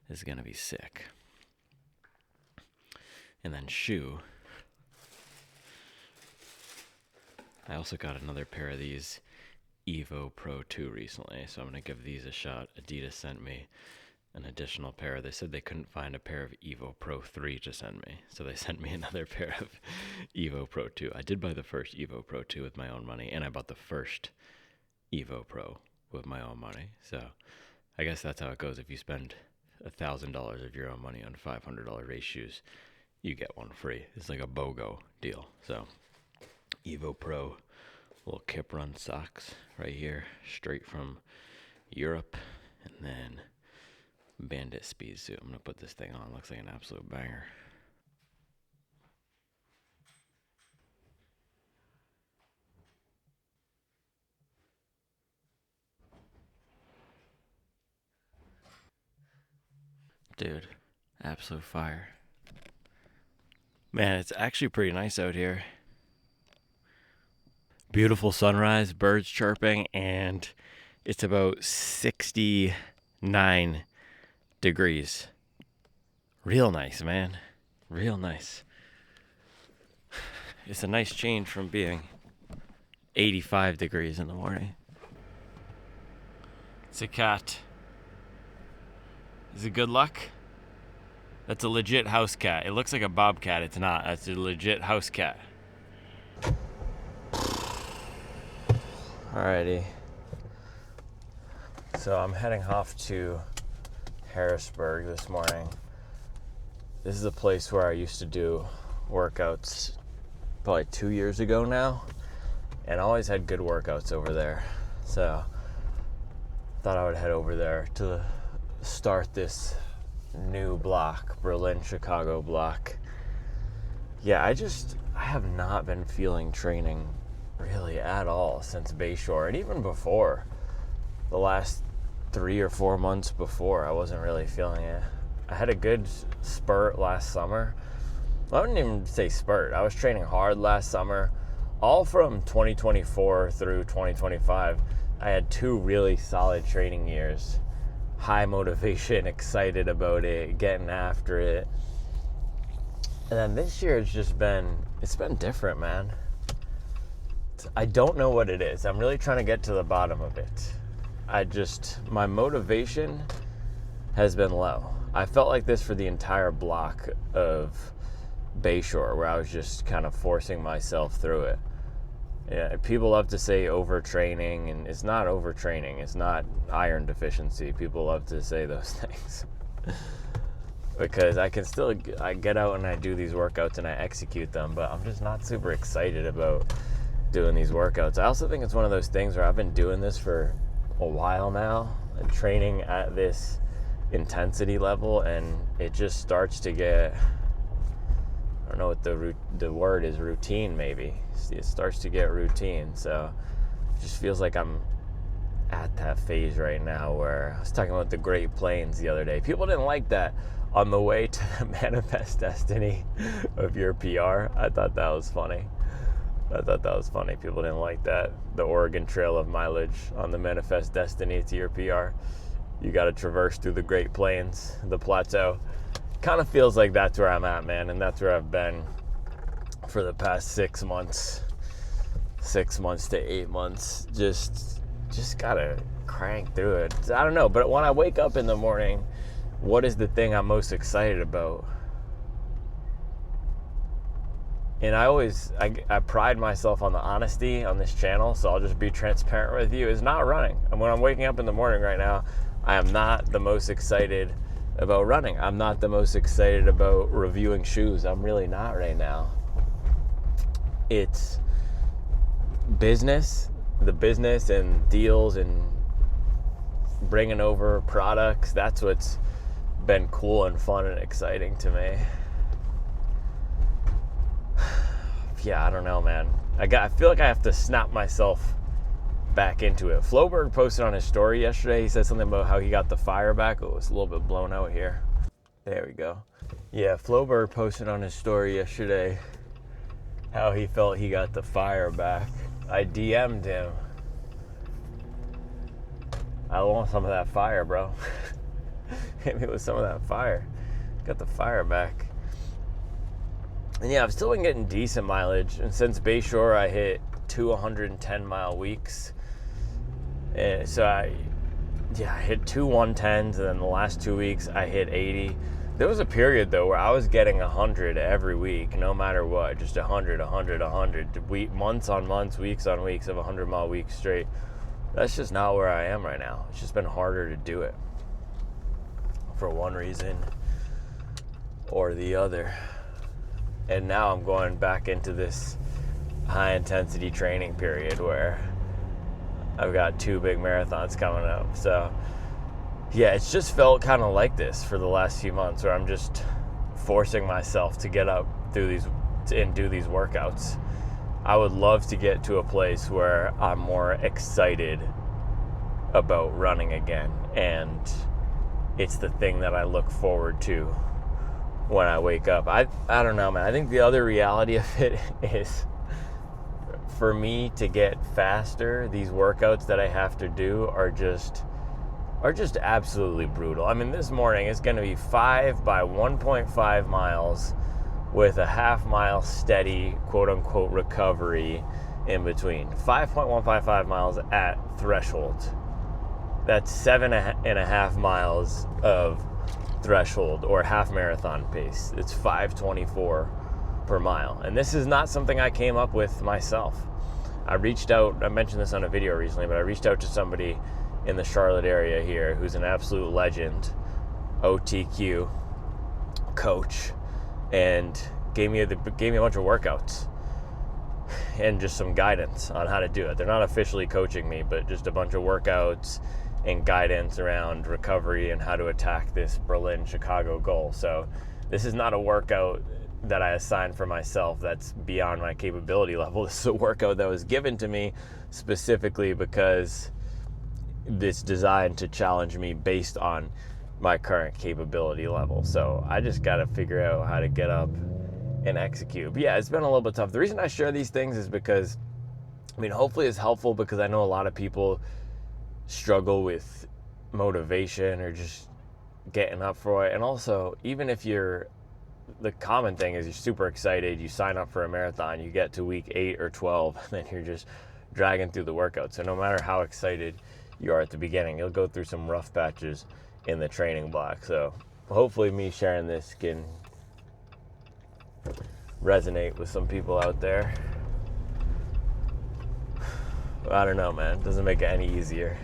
This is going to be sick. And then shoe. I also got another pair of these Evo Pro 2 recently, so I'm going to give these a shot. Adidas sent me an additional pair. They said they couldn't find a pair of Evo Pro 3 to send me, so they sent me another pair of Evo Pro 2. I did buy the first Evo Pro 2 with my own money, and I bought the first Evo Pro with my own money. So I guess that's how it goes. If you spend $1,000 of your own money on $500 race shoes, you get one free. It's like a BOGO deal. So Evo Pro little Kip Run socks right here, straight from Europe, and then Bandit speed suit. I'm gonna put this thing on. Looks like an absolute banger. Dude, absolute fire. Man, it's actually pretty nice out here. Beautiful sunrise, birds chirping, and it's about 69 degrees. Real nice, man. Real nice. It's a nice change from being 85 degrees in the morning. It's a cat. Is it good luck? That's a legit house cat. It looks like a bobcat. It's not. That's a legit house cat. Alrighty. So I'm heading off to Harrisburg this morning. This is a place where I used to do workouts probably 2 years ago now, and I always had good workouts over there. So thought I would head over there to start this new block, Berlin-Chicago block. Yeah, I have not been feeling training really at all since Bayshore, and even before, the last 3 or 4 months before, I wasn't really feeling it. I had a good spurt last summer. I wouldn't even say spurt. I was training hard last summer. All from 2024 through 2025, I had 2 really solid training years. High motivation, excited about it, getting after it. And then this year it's been different, man. I don't know what it is. I'm really trying to get to the bottom of it. My motivation has been low. I felt like this for the entire block of Bayshore, where I was just kind of forcing myself through it. Yeah, people love to say overtraining, and it's not overtraining. It's not iron deficiency. People love to say those things. Because I get out and I do these workouts and I execute them, but I'm just not super excited about doing these workouts. I also think it's one of those things where I've been doing this for a while now and training at this intensity level, and it just starts to get, I don't know what the word is, routine maybe. It starts to get routine, so it just feels like I'm at that phase right now where I was talking about the Great Plains the other day. People didn't like that on the way to the manifest destiny of your PR. I thought that was funny. People didn't like that. The Oregon Trail of mileage on the manifest destiny to your PR. You got to traverse through the Great Plains, the plateau. Kind of feels like that's where I'm at, man, and that's where I've been for the past 6 months. 6 months to 8 months. Just gotta crank through it. I don't know, but when I wake up in the morning, what is the thing I'm most excited about? And I pride myself on the honesty on this channel, so I'll just be transparent with you. It's not running. And when I'm waking up in the morning right now, I am not the most excited about running. I'm not the most excited about reviewing shoes. I'm really not right now. It's business, the business and deals and bringing over products. That's what's been cool and fun and exciting to me. Yeah, I don't know, man. I feel like I have to snap myself back into it. Floberg posted on his story yesterday. He said something about how he got the fire back. Oh, it's a little bit blown out here. There we go. Yeah, Floberg posted on his story yesterday how he felt he got the fire back. I DM'd him. I want some of that fire, bro. Hit me with some of that fire. Got the fire back. And yeah, I've still been getting decent mileage. And since Bayshore, I hit 2 110-mile weeks. And so I hit 2 110s, and then the last 2 weeks I hit 80. There was a period though where I was getting 100 every week, no matter what, just 100, months on months, weeks on weeks of 100-mile weeks straight. That's just not where I am right now. It's just been harder to do it for one reason or the other. And now I'm going back into this high-intensity training period where I've got 2 big marathons coming up. So, yeah, it's just felt kind of like this for the last few months where I'm just forcing myself to get up through these and do these workouts. I would love to get to a place where I'm more excited about running again, and it's the thing that I look forward to when I wake up. I don't know, man. I think the other reality of it is, for me to get faster, these workouts that I have to do are just absolutely brutal. I mean, this morning it's going to be 5 by 1.5 miles with a half-mile steady, quote-unquote, recovery in between. 5.155 miles at threshold. That's 7.5 miles of threshold, or half marathon pace. It's 5:24 per mile. And this is not something I came up with myself. I mentioned this on a video recently, but I reached out to somebody in the Charlotte area here who's an absolute legend, OTQ coach, and gave me a bunch of workouts and just some guidance on how to do it. They're not officially coaching me, but just a bunch of workouts and guidance around recovery and how to attack this Berlin-Chicago goal. So this is not a workout that I assigned for myself that's beyond my capability level. This is a workout that was given to me specifically because it's designed to challenge me based on my current capability level. So I just got to figure out how to get up and execute. But yeah, it's been a little bit tough. The reason I share these things is because, hopefully it's helpful, because I know a lot of people struggle with motivation or just getting up for it. And also, even if the common thing is you're super excited, you sign up for a marathon, you get to week 8 or 12, and then you're just dragging through the workout. So no matter how excited you are at the beginning, you'll go through some rough patches in the training block. So hopefully me sharing this can resonate with some people out there. I don't know, man. It doesn't make it any easier.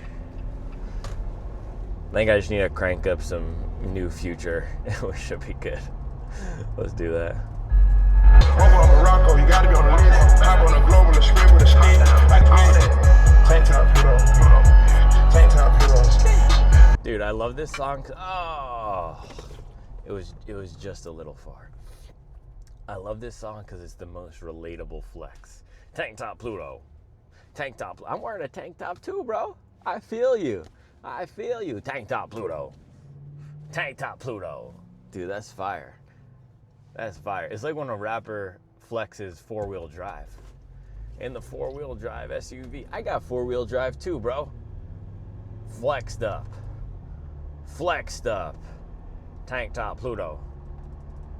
I think I just need to crank up some new future, and we should be good. Let's do that. Over on Morocco, you gotta be on the list. Hop on a global, a script with a stick. Like all that. Tank top hero. Tank top hero. Dude, I love this song. It was just a little far. I love this song because it's the most relatable flex. Tank top Pluto. Tank top. I'm wearing a tank top too, bro. I feel you. I feel you. Tank Top Pluto. Tank Top Pluto. Dude, that's fire. That's fire. It's like when a rapper flexes four-wheel drive. In the four-wheel drive SUV. I got four-wheel drive too, bro. Flexed up. Flexed up. Tank Top Pluto.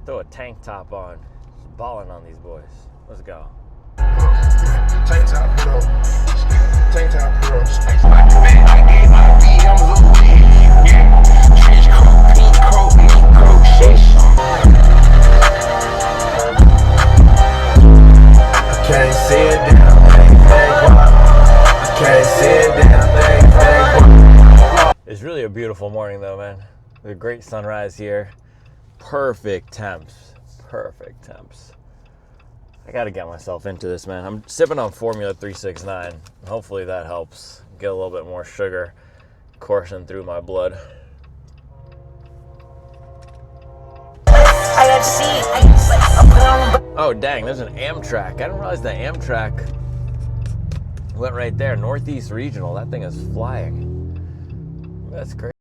Throw a tank top on. Just balling on these boys. Let's go. Tank top, Pluto. Tank top, Pluto. I can't sit down, I can't sit down, It's really a beautiful morning though, man. There's a great sunrise here. Perfect temps. Perfect temps. I gotta get myself into this, man. I'm sipping on Formula 369. Hopefully that helps. Get a little bit more sugar coursing through my blood. Oh, dang, there's an Amtrak. I didn't realize the Amtrak went right there. Northeast Regional. That thing is flying. That's great.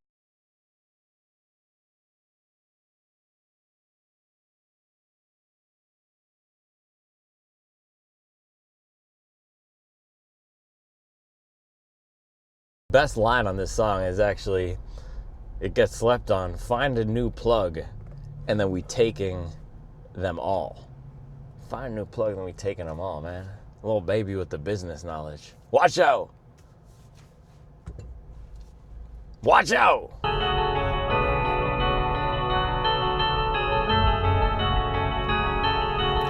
Best line on this song is actually, it gets slept on, find a new plug, and then we taking them all. Find a new plug, and then we taking them all, man. Little baby with the business knowledge. Watch out! Watch out!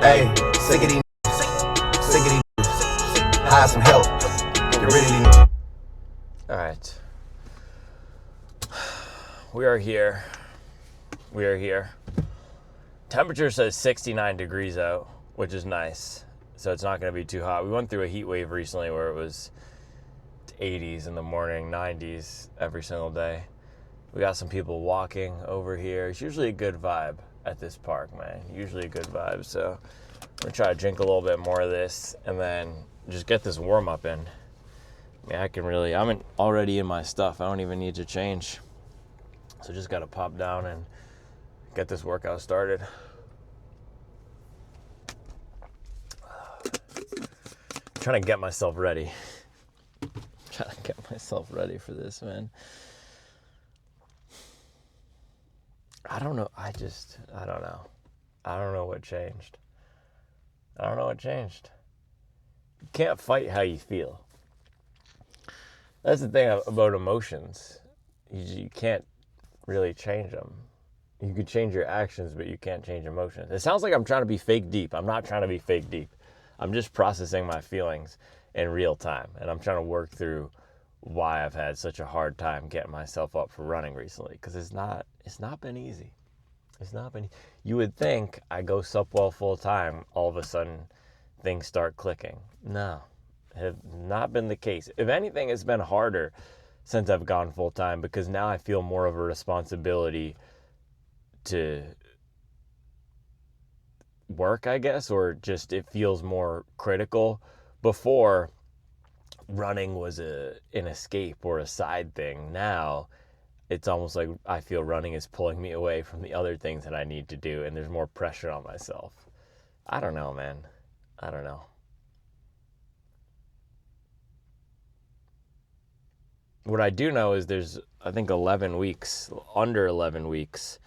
Hey, sick of these, sick of these, hire some help, get rid of these. All right. We are here. We are here. Temperature says 69 degrees out, which is nice. So it's not going to be too hot. We went through a heat wave recently where it was 80s in the morning, 90s every single day. We got some people walking over here. It's usually a good vibe at this park, man. Usually a good vibe. So I'm going to try to drink a little bit more of this and then just get this warm up in. I mean, I'm already in my stuff. I don't even need to change. So just got to pop down and get this workout started. Trying to get myself ready. Trying to get myself ready for this, man. I don't know. I don't know. I don't know what changed. I don't know what changed. You can't fight how you feel. That's the thing about emotions. You can't really change them. You could change your actions, but you can't change emotions. It sounds like I'm trying to be fake deep. I'm not trying to be fake deep. I'm just processing my feelings in real time. And I'm trying to work through why I've had such a hard time getting myself up for running recently. Because it's not been easy. It's not been. You would think I go Supwell full time, all of a sudden things start clicking. No. Have not been the case. If anything, it's been harder since I've gone full time because now I feel more of a responsibility to work, I guess, or just it feels more critical. Before, running was an escape or a side thing. Now it's almost like I feel running is pulling me away from the other things that I need to do, and there's more pressure on myself. I don't know, man. I don't know. What I do know is there's, I think, 11 weeks, under 11 weeks.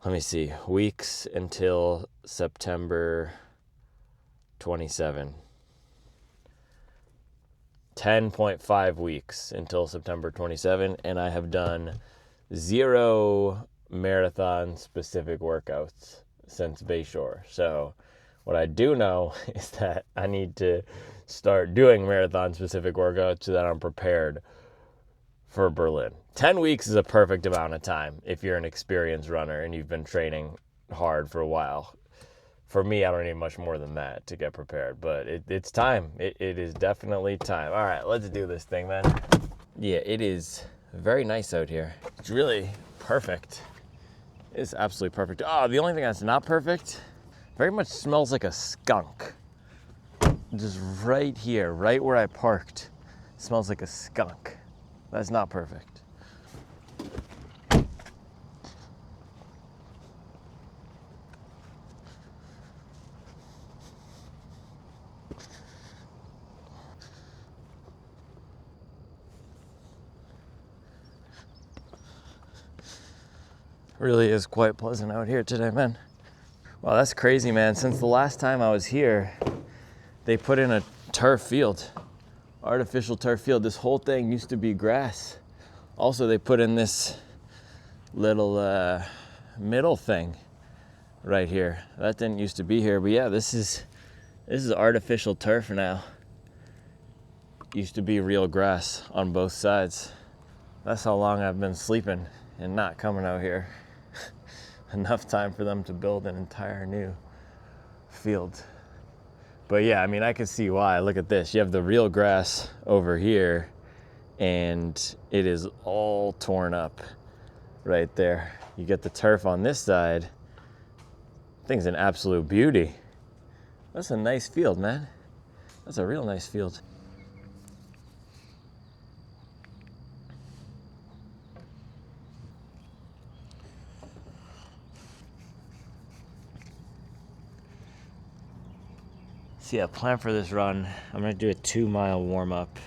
Let me see, weeks until September 27. 10.5 weeks until September 27, and I have done 0 marathon-specific workouts since Bayshore. So what I do know is that I need to start doing marathon-specific workouts so that I'm prepared for Berlin. 10 weeks is a perfect amount of time if you're an experienced runner and you've been training hard for a while. For me, I don't need much more than that to get prepared, but it's time. It is definitely time. All right, let's do this thing, man. Yeah, it is very nice out here. It's really perfect. It's absolutely perfect. Oh, the only thing that's not perfect, very much smells like a skunk. Just right here, right where I parked. smells like a skunk. That's not perfect. Really is quite pleasant out here today, man. Wow, that's crazy, man. Since the last time I was here, they put in a turf field, artificial turf field. This whole thing used to be grass. Also, they put in this little middle thing right here. That didn't used to be here, but yeah, this is artificial turf now. Used to be real grass on both sides. That's how long I've been sleeping and not coming out here. Enough time for them to build an entire new field. But yeah, I mean, I can see why. Look at this. You have the real grass over here, and it is all torn up right there. You get the turf on this side. Thing's an absolute beauty. That's a nice field, man. That's a real nice field. So yeah, plan for this run. I'm gonna do a 2-mile warm-up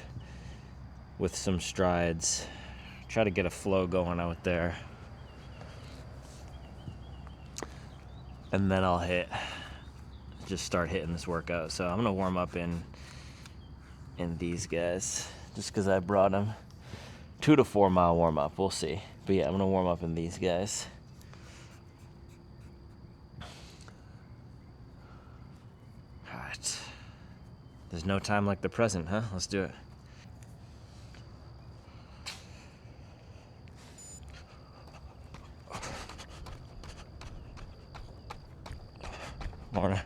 with some strides. Try to get a flow going out there. And then I'll just start hitting this workout. So I'm gonna warm up in these guys, just because I brought them. 2 to 4 mile warm-up, we'll see. But yeah, I'm gonna warm up in these guys. There's no time like the present, huh? Let's do it. Morning.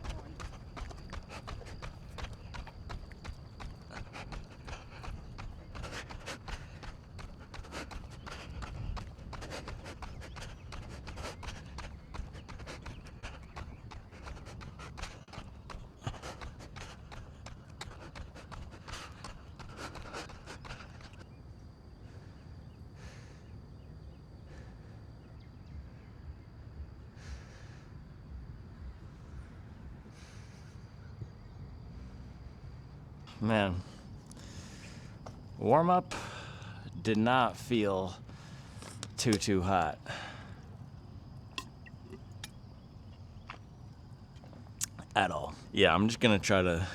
Man, warm up did not feel too hot. At all. Yeah, I'm just gonna try to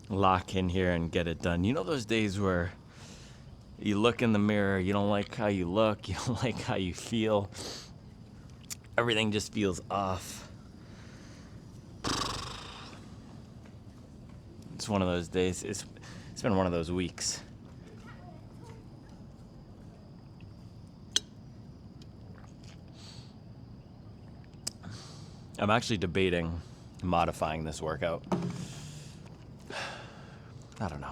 lock in here and get it done. You know those days where you look in the mirror, you don't like how you look, you don't like how you feel. Everything just feels off. It's one of those days. It's been one of those weeks. I'm actually debating modifying this workout. I don't know.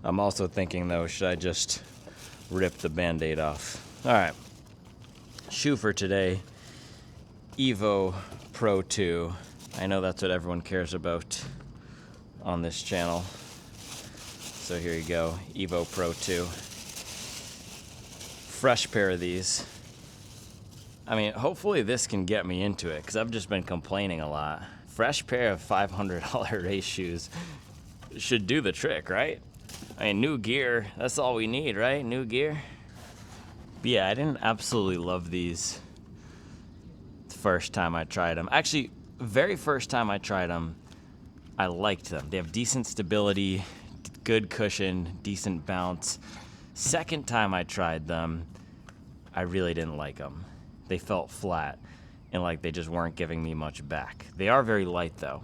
I'm also thinking though, should I just rip the Band-Aid off? All right. Shoe for today, Evo Pro 2. I know that's what everyone cares about on this channel. So here you go, Evo Pro 2. Fresh pair of these. I mean, hopefully this can get me into it, because I've just been complaining a lot. Fresh pair of $500 race shoes should do the trick, right? I mean, new gear, that's all we need, right? New gear. But yeah, I didn't absolutely love these the first time I tried them. Actually, very first time I tried them, I liked them. They have decent stability, good cushion, decent bounce. Second time I tried them, I really didn't like them. They felt flat and like they just weren't giving me much back. They are very light though.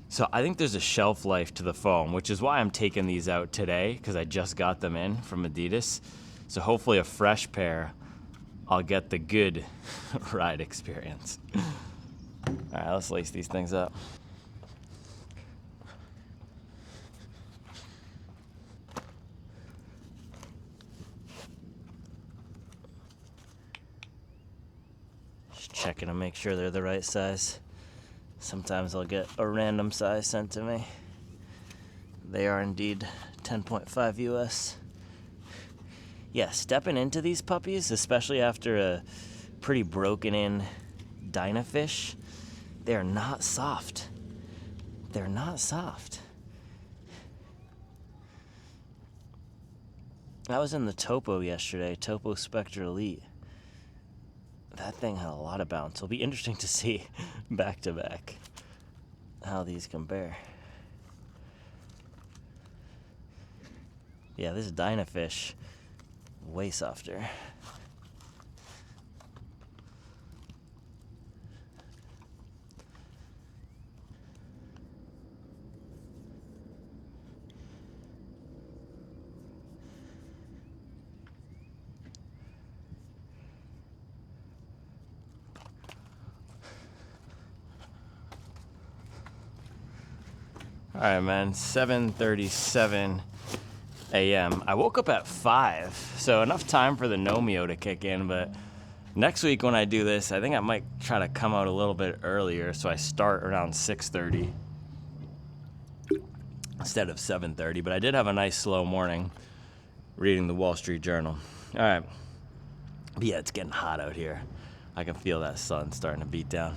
So I think there's a shelf life to the foam, which is why I'm taking these out today, because I just got them in from Adidas. So hopefully a fresh pair, I'll get the good ride experience. All right, let's lace these things up. Checking to make sure they're the right size. Sometimes I'll get a random size sent to me. They are indeed 10.5 US. Yeah, stepping into these puppies, especially after a pretty broken in Dynafish, they're not soft. They're not soft. I was in the Topo yesterday, Topo Spectre Elite. That thing had a lot of bounce. It'll be interesting to see back to back how these compare. Yeah, this Dynafish, way softer. All right, man, 7:37 a.m. I woke up at 5, so enough time for the Nomeo to kick in, but next week when I do this, I think I might try to come out a little bit earlier, so I start around 6:30 instead of 7:30, but I did have a nice slow morning reading the Wall Street Journal. All right, but yeah, it's getting hot out here. I can feel that sun starting to beat down.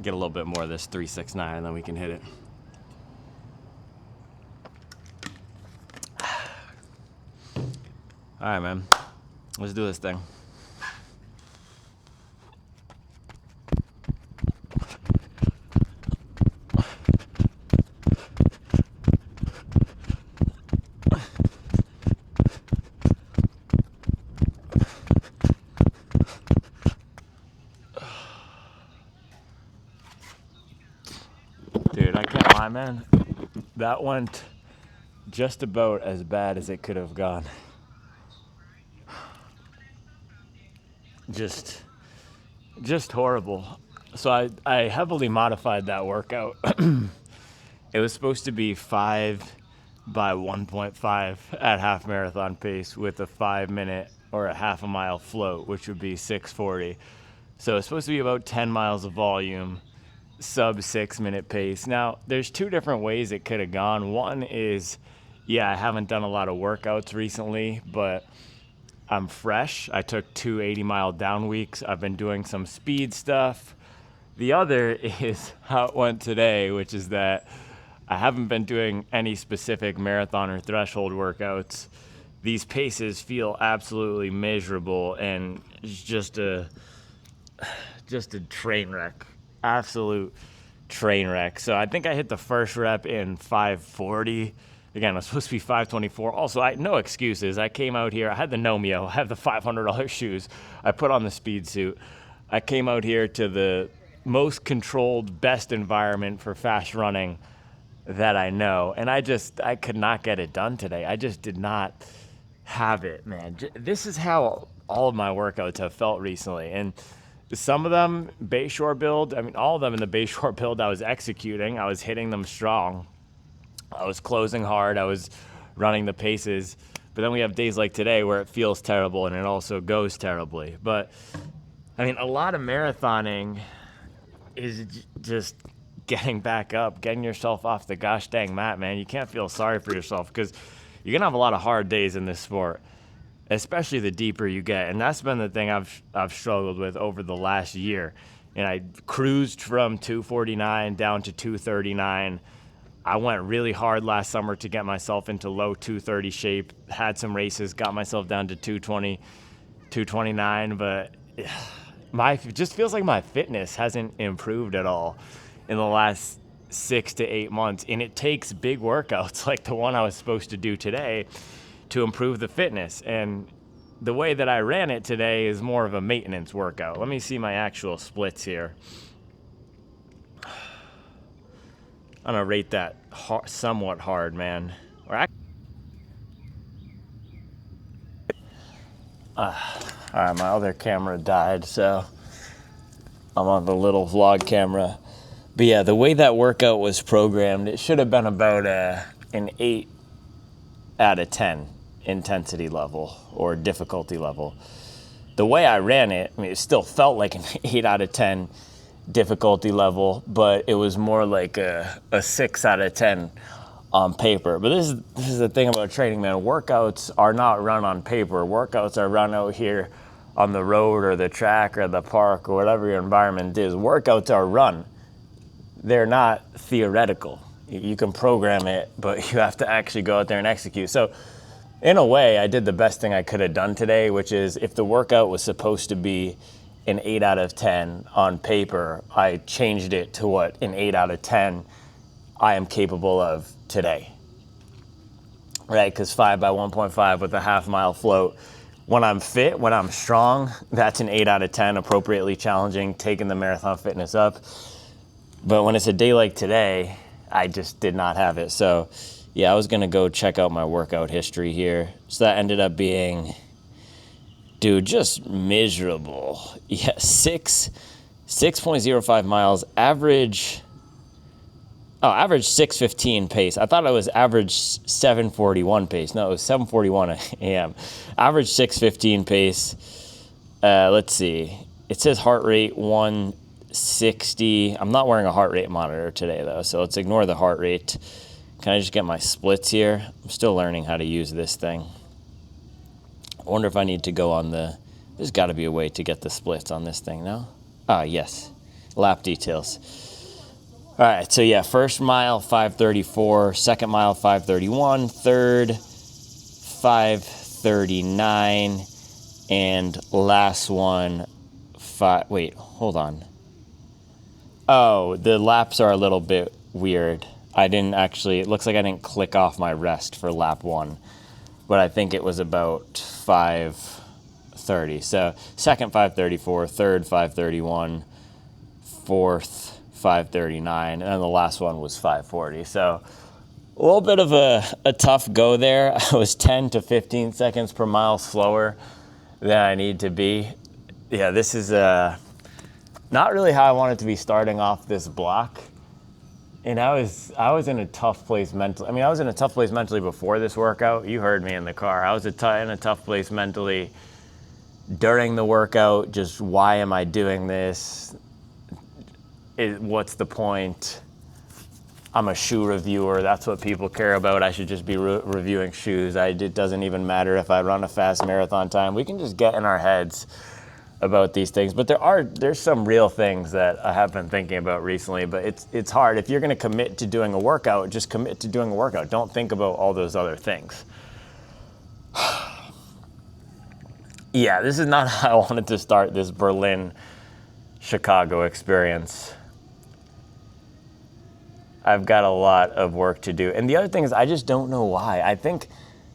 Get a little bit more of this 369 and then we can hit it. All right, man. Let's do this thing. Dude, I can't lie, man. That went just about as bad as it could have gone. Just horrible. So I heavily modified that workout. It was supposed to be 5 by 1.5 at half marathon pace with a 5-minute or a half a mile float, which would be 6:40. So it's supposed to be about 10 miles of volume, sub 6-minute pace. Now, there's two different ways it could have gone. One is, I haven't done a lot of workouts recently, but I'm fresh. I took 2 80-mile down weeks. I've been doing some speed stuff. The other is how it went today, which is that I haven't been doing any specific marathon or threshold workouts. These paces feel absolutely miserable, and it's just a train wreck. Absolute train wreck. So I think I hit the first rep in 5:40. Again, it was supposed to be 5:24. Also, no excuses. I came out here. I had the Nomeo. I have the $500 shoes. I put on the speed suit. I came out here to the most controlled, best environment for fast running that I know. And I could not get it done today. I just did not have it, man. This is how all of my workouts have felt recently. And some of them, Bayshore build, all of them in the Bayshore build I was executing. I was hitting them strong. I was closing hard. I was running the paces. But then we have days like today where it feels terrible and it also goes terribly. But, a lot of marathoning is just getting back up, getting yourself off the gosh dang mat, man. You can't feel sorry for yourself because you're going to have a lot of hard days in this sport, especially the deeper you get. And that's been the thing I've struggled with over the last year. And I cruised from 249 down to 239. I went really hard last summer to get myself into low 230 shape, had some races, got myself down to 220, 229, but it just feels like my fitness hasn't improved at all in the last 6 to 8 months. And it takes big workouts like the one I was supposed to do today to improve the fitness. And the way that I ran it today is more of a maintenance workout. Let me see my actual splits here. I'm going to rate that somewhat hard, man. All right, my other camera died, so I'm on the little vlog camera. But yeah, the way that workout was programmed, it should have been about an 8 out of 10 intensity level or difficulty level. The way I ran it, it still felt like an 8 out of 10 difficulty level, but it was more like a 6 out of 10 on paper. But this is the thing about training, man. Workouts are not run on paper. Workouts are run out here on the road or the track or the park or whatever your environment is. Workouts are run. They're not theoretical. You can program it, but you have to actually go out there and execute. So in a way, I did the best thing I could have done today, which is if the workout was supposed to be an 8 out of 10 on paper, I changed it to what an 8 out of 10 I am capable of today. Right? Because 5 by 1.5 with a half-mile float, when I'm fit, when I'm strong, that's an 8 out of 10, appropriately challenging, taking the marathon fitness up. But when it's a day like today, I just did not have it. So yeah, I was going to go check out my workout history here. So that ended up being, dude, just miserable. Yeah, 6.05 miles, average 6:15 pace. I thought I was average 7:41 pace. No, it was 7:41 a.m. Average 6:15 pace. Let's see. It says heart rate 160. I'm not wearing a heart rate monitor today, though, so let's ignore the heart rate. Can I just get my splits here? I'm still learning how to use this thing. I wonder if I need to go on there's got to be a way to get the splits on this thing, no? Ah, yes. Lap details. All right, so yeah, first mile, 5:34. Second mile, 5:31. Third, 5:39. And last one, wait, hold on. Oh, the laps are a little bit weird. It looks like I didn't click off my rest for lap 1. But I think it was about 5:30. So second, 5:34. Third, 5:31. Fourth, 5:39, and then the last one was 5:40. So a little bit of a tough go there. I was 10 to 15 seconds per mile slower than I need to be. Yeah, this is not really how I wanted to be starting off this block. And I was in a tough place mentally. I mean, I was in a tough place mentally before this workout. You heard me in the car. I was in a tough place mentally during the workout. Just why am I doing this? What's the point? I'm a shoe reviewer. That's what people care about. I should just be reviewing shoes. It doesn't even matter if I run a fast marathon time. We can just get in our heads about these things. But there's some real things that I have been thinking about recently. But it's hard. If you're going to commit to doing a workout, just commit to doing a workout. Don't think about all those other things. Yeah, this is not how I wanted to start this Berlin-Chicago experience. I've got a lot of work to do. And the other thing is I just don't know why. I think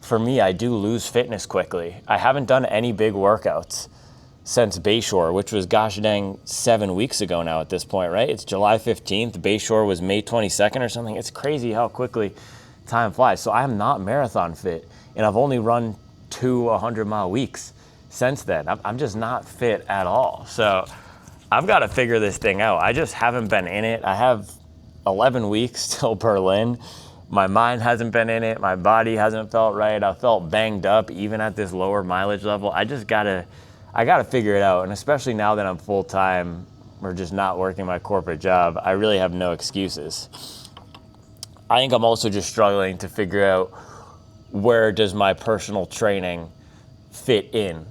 for me, I do lose fitness quickly. I haven't done any big workouts since Bayshore, which was gosh dang 7 weeks ago now at this point, right? It's July 15th. Bayshore was May 22nd or something. It's crazy how quickly time flies. So I am not marathon fit, and I've only run 2 100-mile weeks since then. I'm just not fit at all. So I've got to figure this thing out. I just haven't been in it. I have 11 weeks till Berlin. My mind hasn't been in it. My body hasn't felt right. I felt banged up even at this lower mileage level. I gotta figure it out. And especially now that I'm full-time or just not working my corporate job, I really have no excuses. I think I'm also just struggling to figure out where does my personal training fit in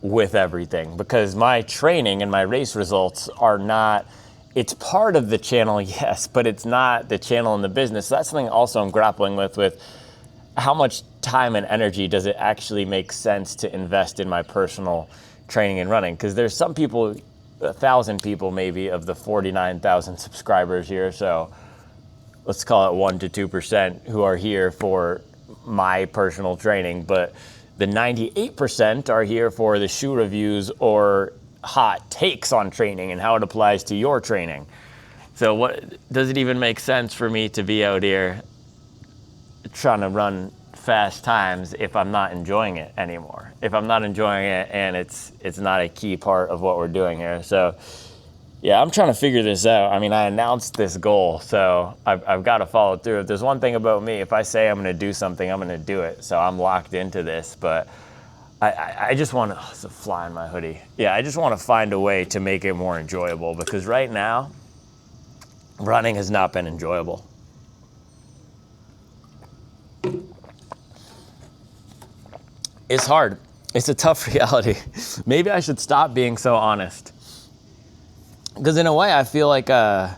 with everything, because my training and my race results are not, it's part of the channel, yes, but it's not the channel in the business. So that's something also I'm grappling with how much time and energy does it actually make sense to invest in my personal training and running? Because there's some people, 1,000 people maybe of the 49,000 subscribers here, so let's call it 1 to 2% who are here for my personal training, but the 98% are here for the shoe reviews or hot takes on training and how it applies to your training. So what does it even make sense for me to be out here trying to run fast times if I'm not enjoying it anymore? If I'm not enjoying it and it's not a key part of what we're doing here. So yeah, I'm trying to figure this out. I mean, I announced this goal, so I've got to follow through. If there's one thing about me, if I say I'm going to do something, I'm going to do it. So I'm locked into this, but I just want to, it's a fly in my hoodie. Yeah, I just want to find a way to make it more enjoyable, because right now, running has not been enjoyable. It's hard. It's a tough reality. Maybe I should stop being so honest. Because in a way, I feel like I'm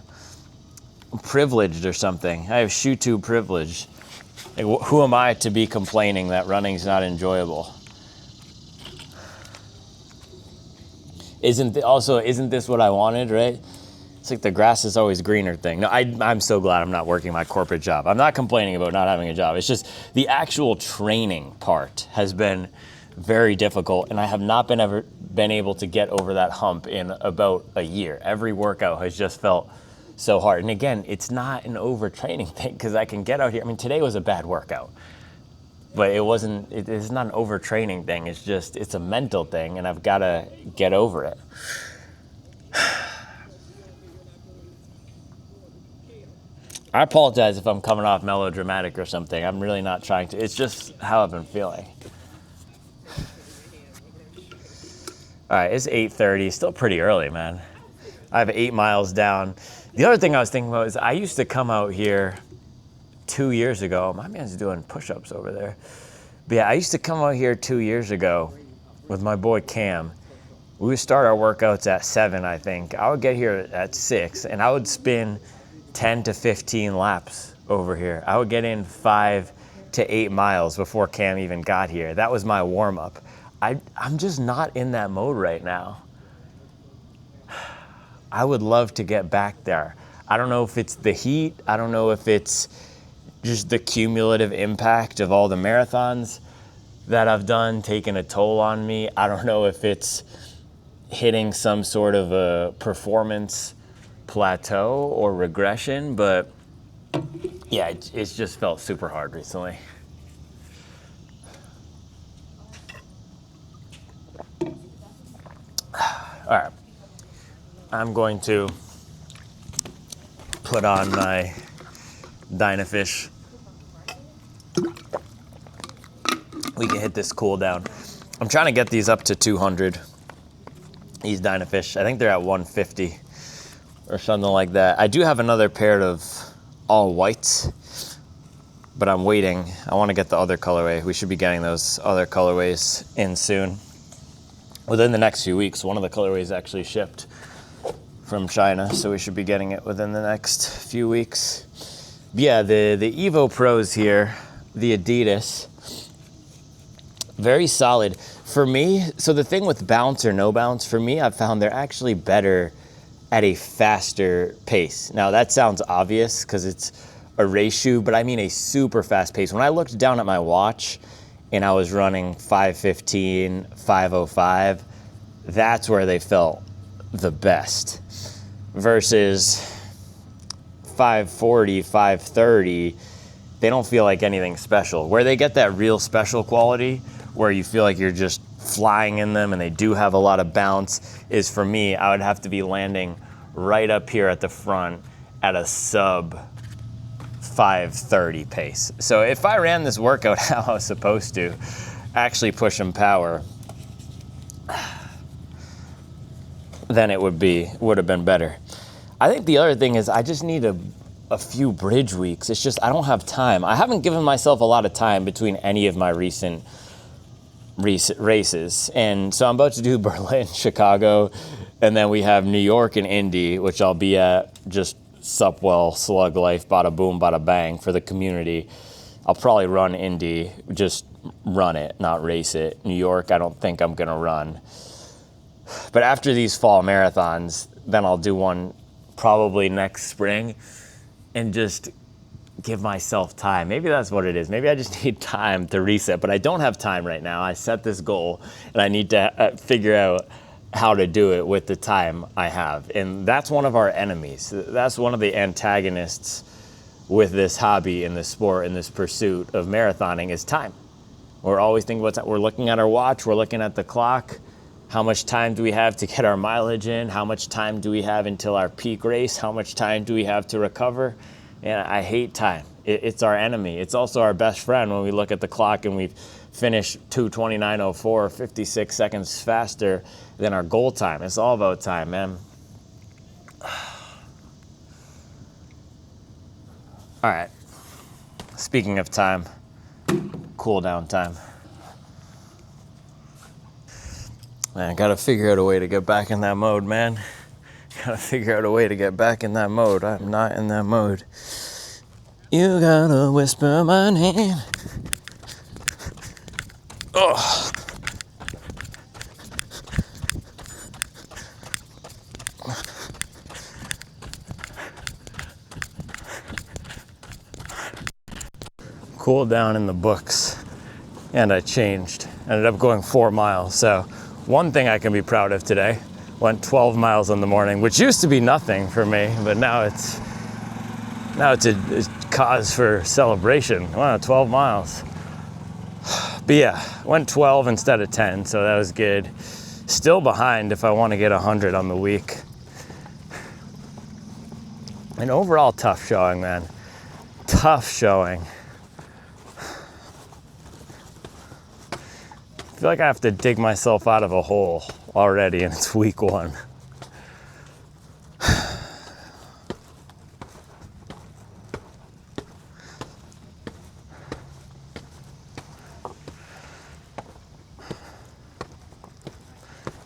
privileged or something. I have shoe tube privilege. Like, who am I to be complaining that running's not enjoyable? Isn't this what I wanted, right? It's like the grass is always greener thing. No, I'm so glad I'm not working my corporate job. I'm not complaining about not having a job. It's just the actual training part has been very difficult, and I have not been able to get over that hump in about a year. Every workout has just felt so hard. And again, it's not an overtraining thing because I can get out here. I mean, today was a bad workout, but it's not an overtraining thing. It's a mental thing, and I've got to get over it. I apologize if I'm coming off melodramatic or something. I'm really not trying to. It's just how I've been feeling. All right, it's 8:30. Still pretty early, man. I have 8 miles down. The other thing I was thinking about is I used to come out here 2 years ago. My man's doing push-ups over there. But yeah, I used to come out here 2 years ago with my boy Cam. We would start our workouts at 7, I think. I would get here at 6, and I would spin 10 to 15 laps over here. I would get in 5 to 8 miles before Cam even got here. That was my warm-up. I'm just not in that mode right now. I would love to get back there. I don't know if it's the heat. I don't know if it's just the cumulative impact of all the marathons that I've done taking a toll on me. I don't know if it's hitting some sort of a performance plateau or regression, but yeah, it's just felt super hard recently. All right, I'm going to put on my Dynafish. We can hit this cool down. I'm trying to get these up to 200, these Dynafish. I think they're at 150 or something like that. I do have another pair of all whites, but I'm waiting. I want to get the other colorway. We should be getting those other colorways in soon. Within the next few weeks. One of the colorways actually shipped from China, so we should be getting it within the next few weeks. But yeah, the Evo Pros here, the Adidas, very solid. For me, so the thing with bounce or no bounce, for me, I've found they're actually better at a faster pace. Now that sounds obvious because it's a race shoe, but I mean a super fast pace. When I looked down at my watch and I was running 5:15, 5:05, that's where they felt the best. Versus 5:40, 5:30, they don't feel like anything special. Where they get that real special quality, where you feel like you're just flying in them and they do have a lot of bounce, is for me, I would have to be landing right up here at the front at a sub 5:30 pace. So if I ran this workout how I was supposed to, actually push some power, then it would have been better. I think the other thing is I just need a few bridge weeks. It's just I don't have time. I haven't given myself a lot of time between any of my recent races. And so I'm about to do Berlin, Chicago, and then we have New York and Indy, which I'll be at just Supwell, Slug Life, bada boom, bada bang for the community. I'll probably run Indy, just run it, not race it. New York, I don't think I'm gonna run. But after these fall marathons, then I'll do one probably next spring and just give myself time. Maybe that's what it is. Maybe I just need time to reset, but I don't have time right now. I set this goal and I need to figure out how to do it with the time I have. And that's one of our enemies. That's one of the antagonists with this hobby, in this sport, in this pursuit of marathoning is time. We're always thinking about time. We're looking at our watch, we're looking at the clock. How much time do we have to get our mileage in? How much time do we have until our peak race? How much time do we have to recover? And I hate time. It's our enemy. It's also our best friend when we look at the clock and we've finished 2:29:04, 56 seconds faster than our goal time. It's all about time, man. All right. Speaking of time, cool down time. Man, I gotta figure out a way to get back in that mode, man. Gotta figure out a way to get back in that mode. I'm not in that mode. You gotta whisper my name. Oh. Cooled down in the books, and I changed. Ended up going 4 miles. So one thing I can be proud of today, went 12 miles in the morning, which used to be nothing for me, but now it's a cause for celebration. Wow, 12 miles. But yeah, went 12 instead of 10, so that was good. Still behind if I want to get 100 on the week. An overall tough showing, man. Tough showing. I feel like I have to dig myself out of a hole already, and it's week 1.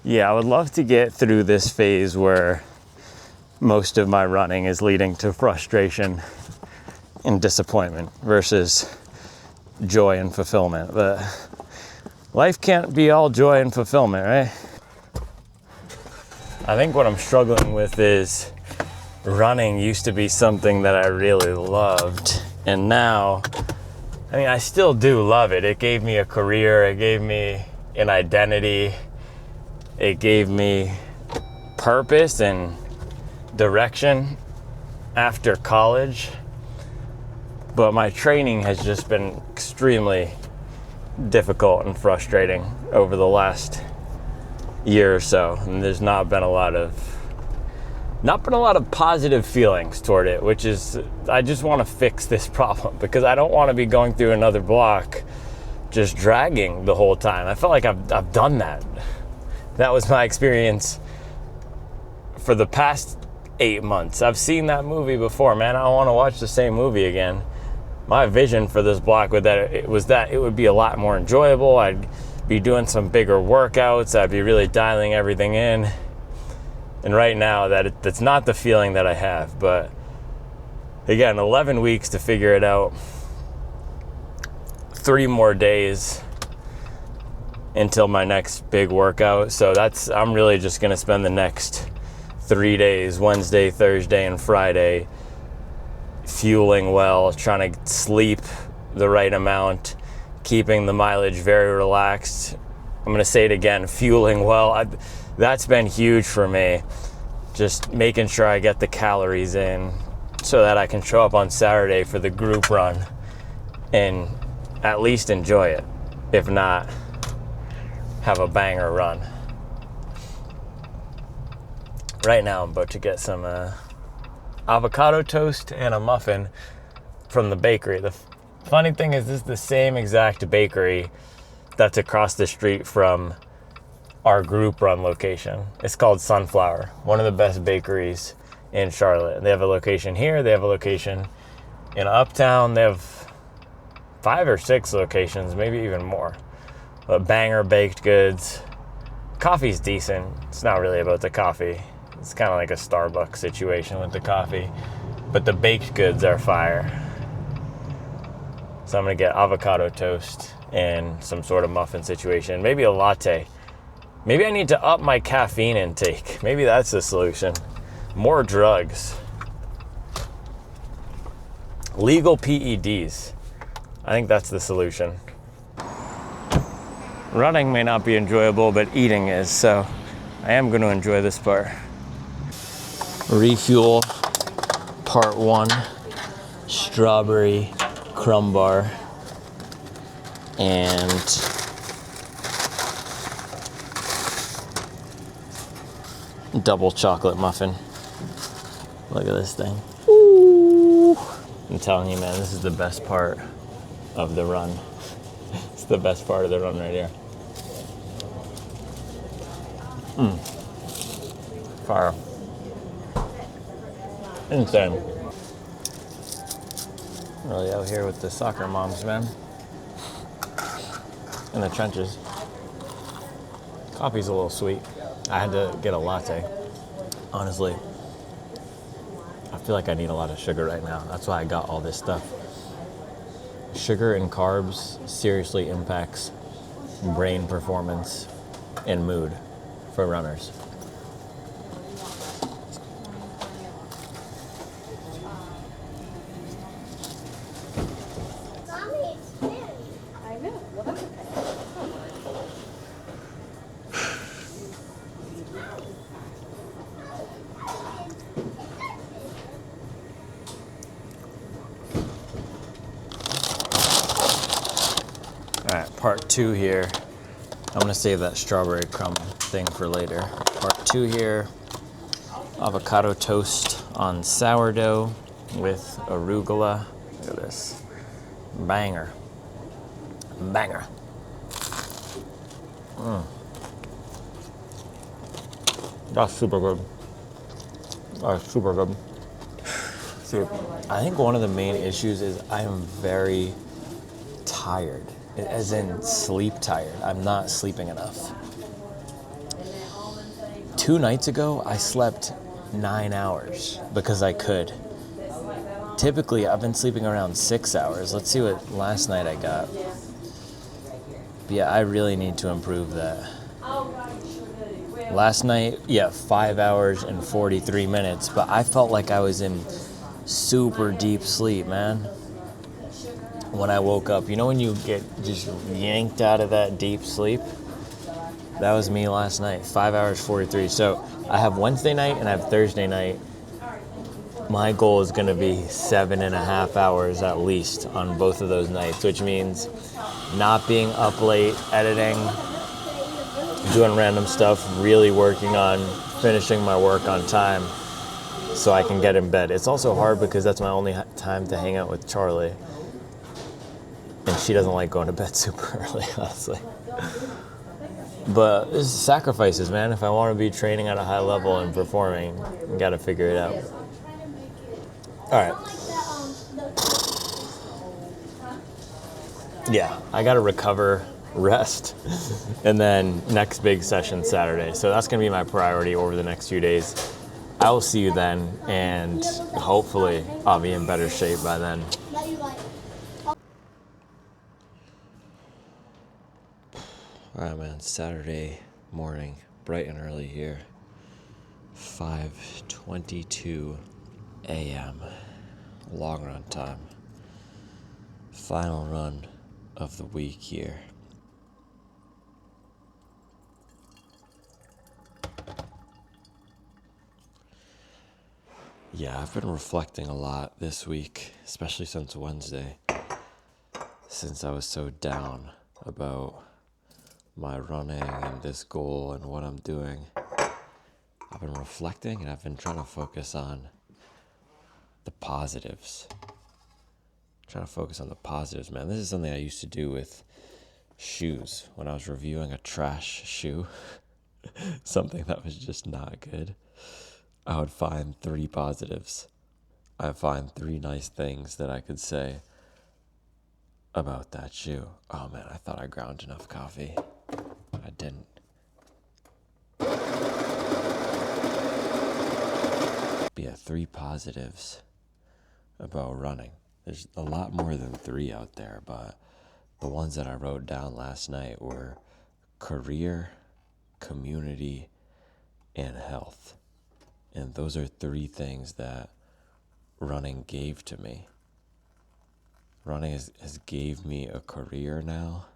Yeah, I would love to get through this phase where most of my running is leading to frustration and disappointment versus joy and fulfillment. But life can't be all joy and fulfillment, right? I think what I'm struggling with is running used to be something that I really loved. And now, I mean, I still do love it. It gave me a career. It gave me an identity. It gave me purpose and direction after college. But my training has just been extremely difficult and frustrating over the last year or so, and there's not been a lot of positive feelings toward it, which is, I just want to fix this problem because I don't want to be going through another block just dragging the whole time. I felt like I've done that. That was my experience for the past 8 months. I've seen that movie before, man. I don't want to watch the same movie again. My vision for this block was that it would be a lot more enjoyable. I'd be doing some bigger workouts. I'd be really dialing everything in. And right now, that's not the feeling that I have. But again, 11 weeks to figure it out. 3 more days until my next big workout. So I'm really just gonna spend the next 3 days, Wednesday, Thursday, and Friday, fueling well, trying to sleep the right amount, keeping the mileage very relaxed. I'm gonna say it again, fueling well. That's been huge for me. Just making sure I get the calories in so that I can show up on Saturday for the group run and at least enjoy it. If not, have a banger run. Right now I'm about to get some avocado toast and a muffin from the bakery. The funny thing is, this is the same exact bakery that's across the street from our group run location. It's called Sunflower, one of the best bakeries in Charlotte. They have a location here, they have a location in Uptown, they have 5 or 6 locations, maybe even more. But banger baked goods. Coffee's decent. It's not really about the coffee. It's kind of like a Starbucks situation with the coffee. But the baked goods are fire. So I'm going to get avocado toast and some sort of muffin situation. Maybe a latte. Maybe I need to up my caffeine intake. Maybe that's the solution. More drugs. Legal PEDs. I think that's the solution. Running may not be enjoyable, but eating is, so I am going to enjoy this part. Refuel part 1, strawberry crumb bar, and double chocolate muffin. Look at this thing. Ooh. I'm telling you, man, this is the best part of the run. It's the best part of the run right here. Fire. Insane. Really out here with the soccer moms, man. In the trenches. Coffee's a little sweet. I had to get a latte. Honestly, I feel like I need a lot of sugar right now. That's why I got all this stuff. Sugar and carbs seriously impacts brain performance and mood for runners. Mommy, it's food. I know. Well, that's okay. All right, part 2 here. I'm gonna save that strawberry crumb thing for later. Part 2 here, avocado toast on sourdough with arugula. Look at this, banger, banger. That's super good. That's super good. See, I think one of the main issues is I am very tired, as in sleep tired. I'm not sleeping enough. 2 nights ago, I slept 9 hours because I could. Typically, I've been sleeping around 6 hours. Let's see what last night I got. But yeah, I really need to improve that. Last night, 5 hours and 43 minutes, but I felt like I was in super deep sleep, man. When I woke up, you know when you get just yanked out of that deep sleep? That was me last night, 5 hours 43. So I have Wednesday night and I have Thursday night. My goal is gonna be 7.5 hours at least on both of those nights, which means not being up late, editing, doing random stuff, really working on finishing my work on time so I can get in bed. It's also hard because that's my only time to hang out with Charlie. And she doesn't like going to bed super early, honestly. But it's sacrifices, man. If I want to be training at a high level and performing, you gotta figure it out. All right. Yeah, I gotta recover, rest, and then next big session Saturday. So that's gonna be my priority over the next few days. I will see you then, and hopefully I'll be in better shape by then. All right, man, Saturday morning, bright and early here, 5:22 a.m., long run time, final run of the week here. Yeah, I've been reflecting a lot this week, especially since Wednesday, since I was so down about my running and this goal and what I'm doing. I've been reflecting and I've been trying to focus on the positives. Trying to focus on the positives, man. This is something I used to do with shoes when I was reviewing a trash shoe, something that was just not good. I would find 3 positives. I'd find 3 nice things that I could say about that shoe. Oh man, I thought I ground enough coffee. I didn't. But yeah, 3 positives about running. There's a lot more than 3 out there, but the ones that I wrote down last night were career, community, and health. And those are 3 things that running gave to me. Running has gave me a career now.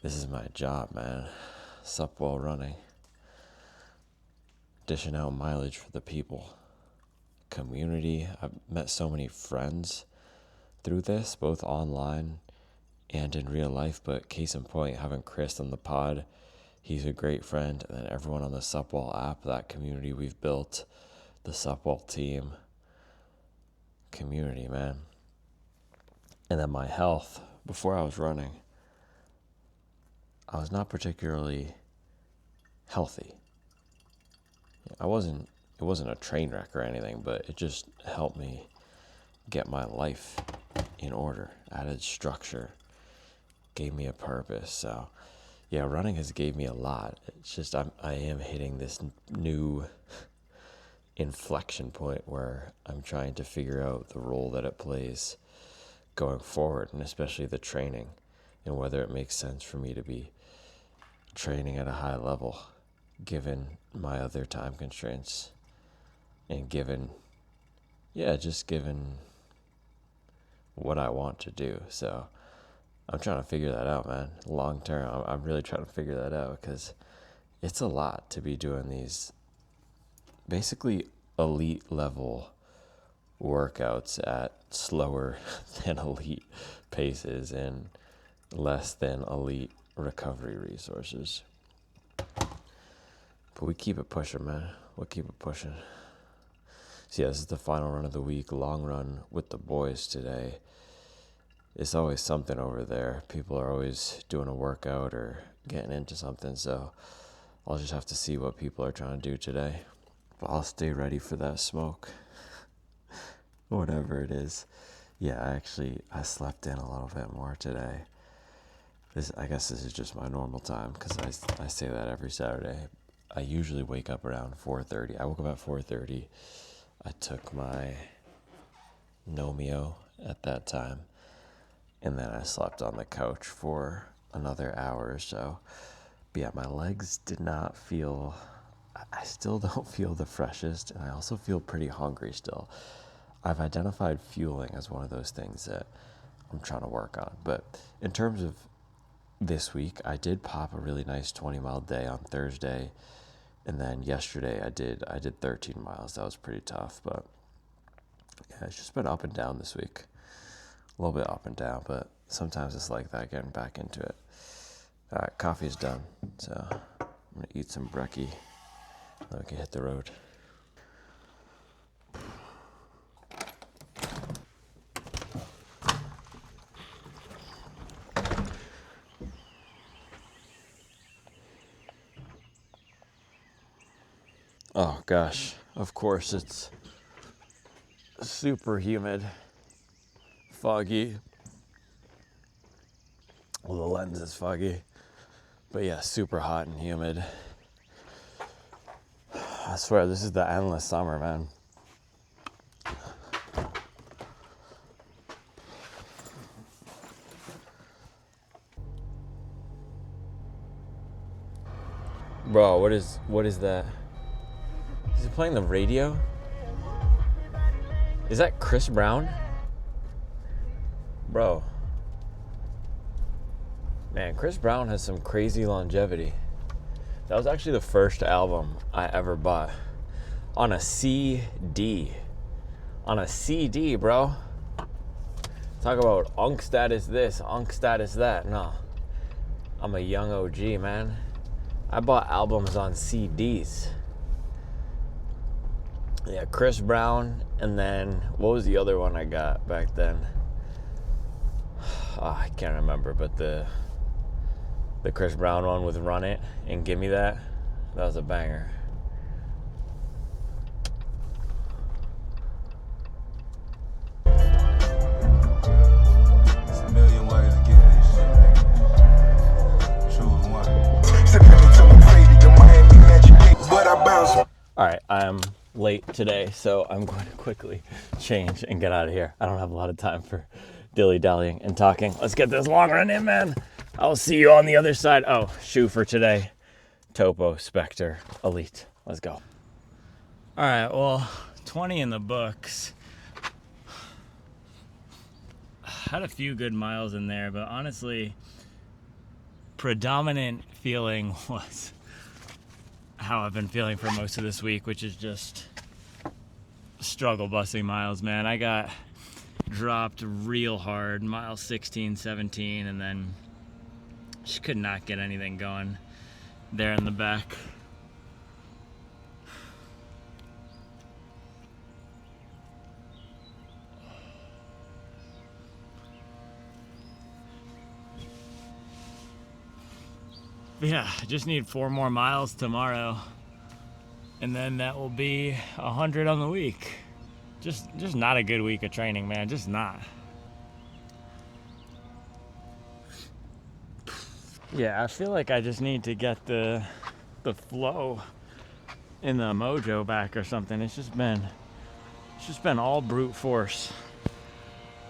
This is my job, man. Sup while running. Dishing out mileage for the people. Community. I've met so many friends through this, both online and in real life. But case in point, having Chris on the pod, he's a great friend. And then everyone on the Supwall app, that community we've built, the Supwall team. Community, man. And then my health. Before I was running, I was not particularly healthy. It wasn't a train wreck or anything, but it just helped me get my life in order, added structure, gave me a purpose. So yeah, running has gave me a lot. It's just I am hitting this new inflection point where I'm trying to figure out the role that it plays going forward, and especially the training, and whether it makes sense for me to be training at a high level given my other time constraints, and given what I want to do. So I'm trying to figure that out, man. Long term, I'm really trying to figure that out, because it's a lot to be doing these basically elite level workouts at slower than elite paces and less than elite recovery resources. But we keep it pushing, man. We'll keep it pushing. So yeah, this is the final run of the week. Long run with the boys today. It's always something over there. People are always doing a workout or getting into something. So I'll just have to see what people are trying to do today. But I'll stay ready for that smoke. Whatever it is. Yeah, I slept in a little bit more today. I guess this is just my normal time, because I say that every Saturday. I usually wake up around 4:30. I woke up at 4:30. I took my Nomeo at that time, and then I slept on the couch for another hour or so. But yeah, my legs did not feel, I still don't feel the freshest, and I also feel pretty hungry still. I've identified fueling as one of those things that I'm trying to work on. But in terms of this week, I did pop a really nice 20-mile day on Thursday. And then yesterday I did 13 miles. That was pretty tough. But yeah, it's just been up and down this week. A little bit up and down, but sometimes it's like that, getting back into it. All right, coffee's done. So I'm going to eat some brekkie, then we can hit the road. Oh gosh, of course it's super humid, foggy. Well, the lens is foggy, but yeah, super hot and humid. I swear, this is the endless summer, man. Bro, what is that? Is he playing the radio? Is that Chris Brown? Bro. Man, Chris Brown has some crazy longevity. That was actually the first album I ever bought on a CD. On a CD, bro. Talk about unk status this, unk status that. No. I'm a young OG, man. I bought albums on CDs. Yeah, Chris Brown, and then what was the other one I got back then? Oh, I can't remember, but the Chris Brown one with Run It and Gimme That was a banger. There's a million ways to get this shit, nigga. Choose one. But I bounce. All right, I'm late today, so I'm going to quickly change and get out of here. I don't have a lot of time for dilly-dallying and talking. Let's get this long run in, man. I'll see you on the other side. Oh, shoe for today. Topo Spectre Elite. Let's go. All right, well, 20 in the books. Had a few good miles in there, but honestly, predominant feeling was how I've been feeling for most of this week, which is just struggle busting miles, man. I got dropped real hard, mile 16, 17, and then just could not get anything going there in the back. But yeah, I just need 4 more miles tomorrow, and then that will be 100 on the week. Just not a good week of training, man. Just not. Yeah, I feel like I just need to get the flow in the mojo back or something. It's just been all brute force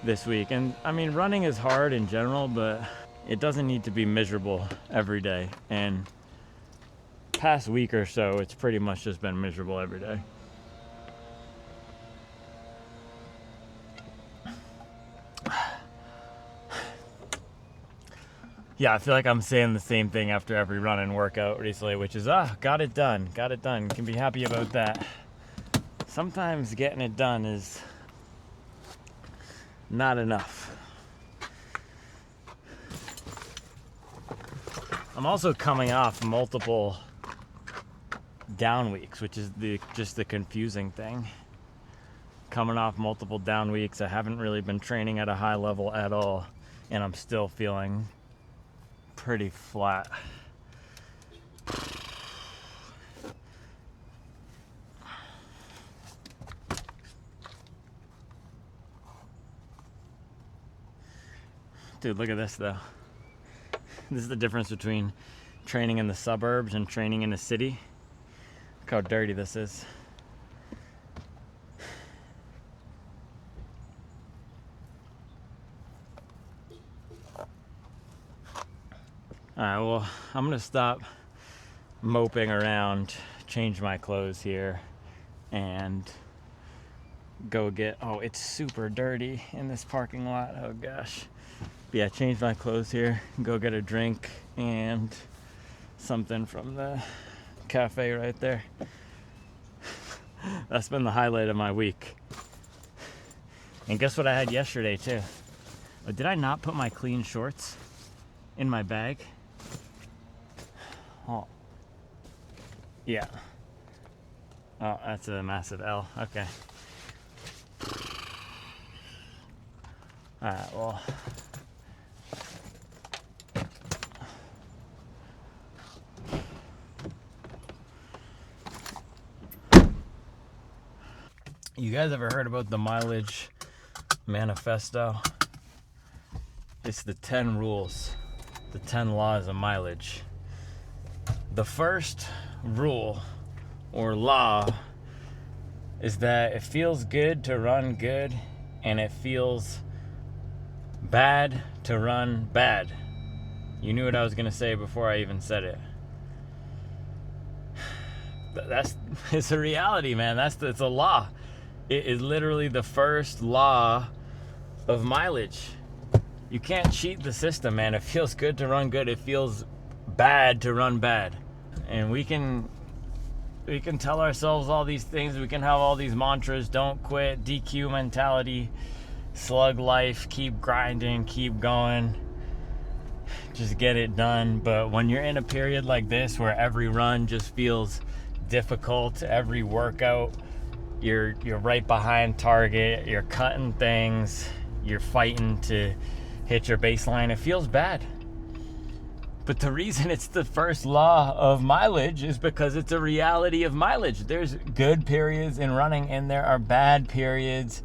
this week. And I mean, running is hard in general, but it doesn't need to be miserable every day. And past week or so, it's pretty much just been miserable every day. Yeah, I feel like I'm saying the same thing after every run and workout recently, which is, got it done. Can be happy about that. Sometimes getting it done is not enough. I'm also coming off multiple down weeks, which is just the confusing thing. Coming off multiple down weeks, I haven't really been training at a high level at all, and I'm still feeling pretty flat. Dude, look at this though. This is the difference between training in the suburbs and training in the city. Look how dirty this is. Alright, well, I'm gonna stop moping around, change my clothes here, and go get, oh, it's super dirty in this parking lot, oh gosh. But yeah, change my clothes here, go get a drink and something from the cafe right there. That's been the highlight of my week. And guess what I had yesterday too? Oh, did I not put my clean shorts in my bag? Oh, yeah. Oh, that's a massive L. Okay. Alright, well. You guys ever heard about the mileage manifesto? It's the 10 rules, the 10 laws of mileage. The first rule or law is that it feels good to run good and it feels bad to run bad. You knew what I was going to say before I even said it. It's a reality, man. It's a law. It is literally the first law of mileage. You can't cheat the system, man. It feels good to run good. It feels bad to run bad. And we can tell ourselves all these things. We can have all these mantras: don't quit, DQ mentality, slug life, keep grinding, keep going, just get it done. But when you're in a period like this where every run just feels difficult, every workout you're right behind target, you're cutting things, you're fighting to hit your baseline, it feels bad. But the reason it's the first law of mileage is because it's a reality of mileage. There's good periods in running and there are bad periods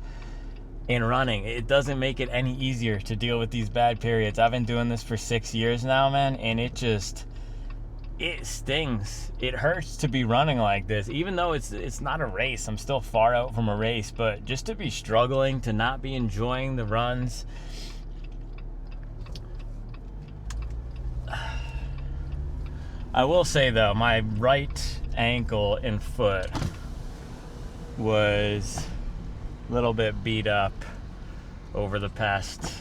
in running. It doesn't make it any easier to deal with these bad periods. I've been doing this for 6 years now, man, and it stings. It hurts to be running like this. Even though it's not a race, I'm still far out from a race, but just to be struggling, to not be enjoying the runs. I will say though, my right ankle and foot was a little bit beat up over the past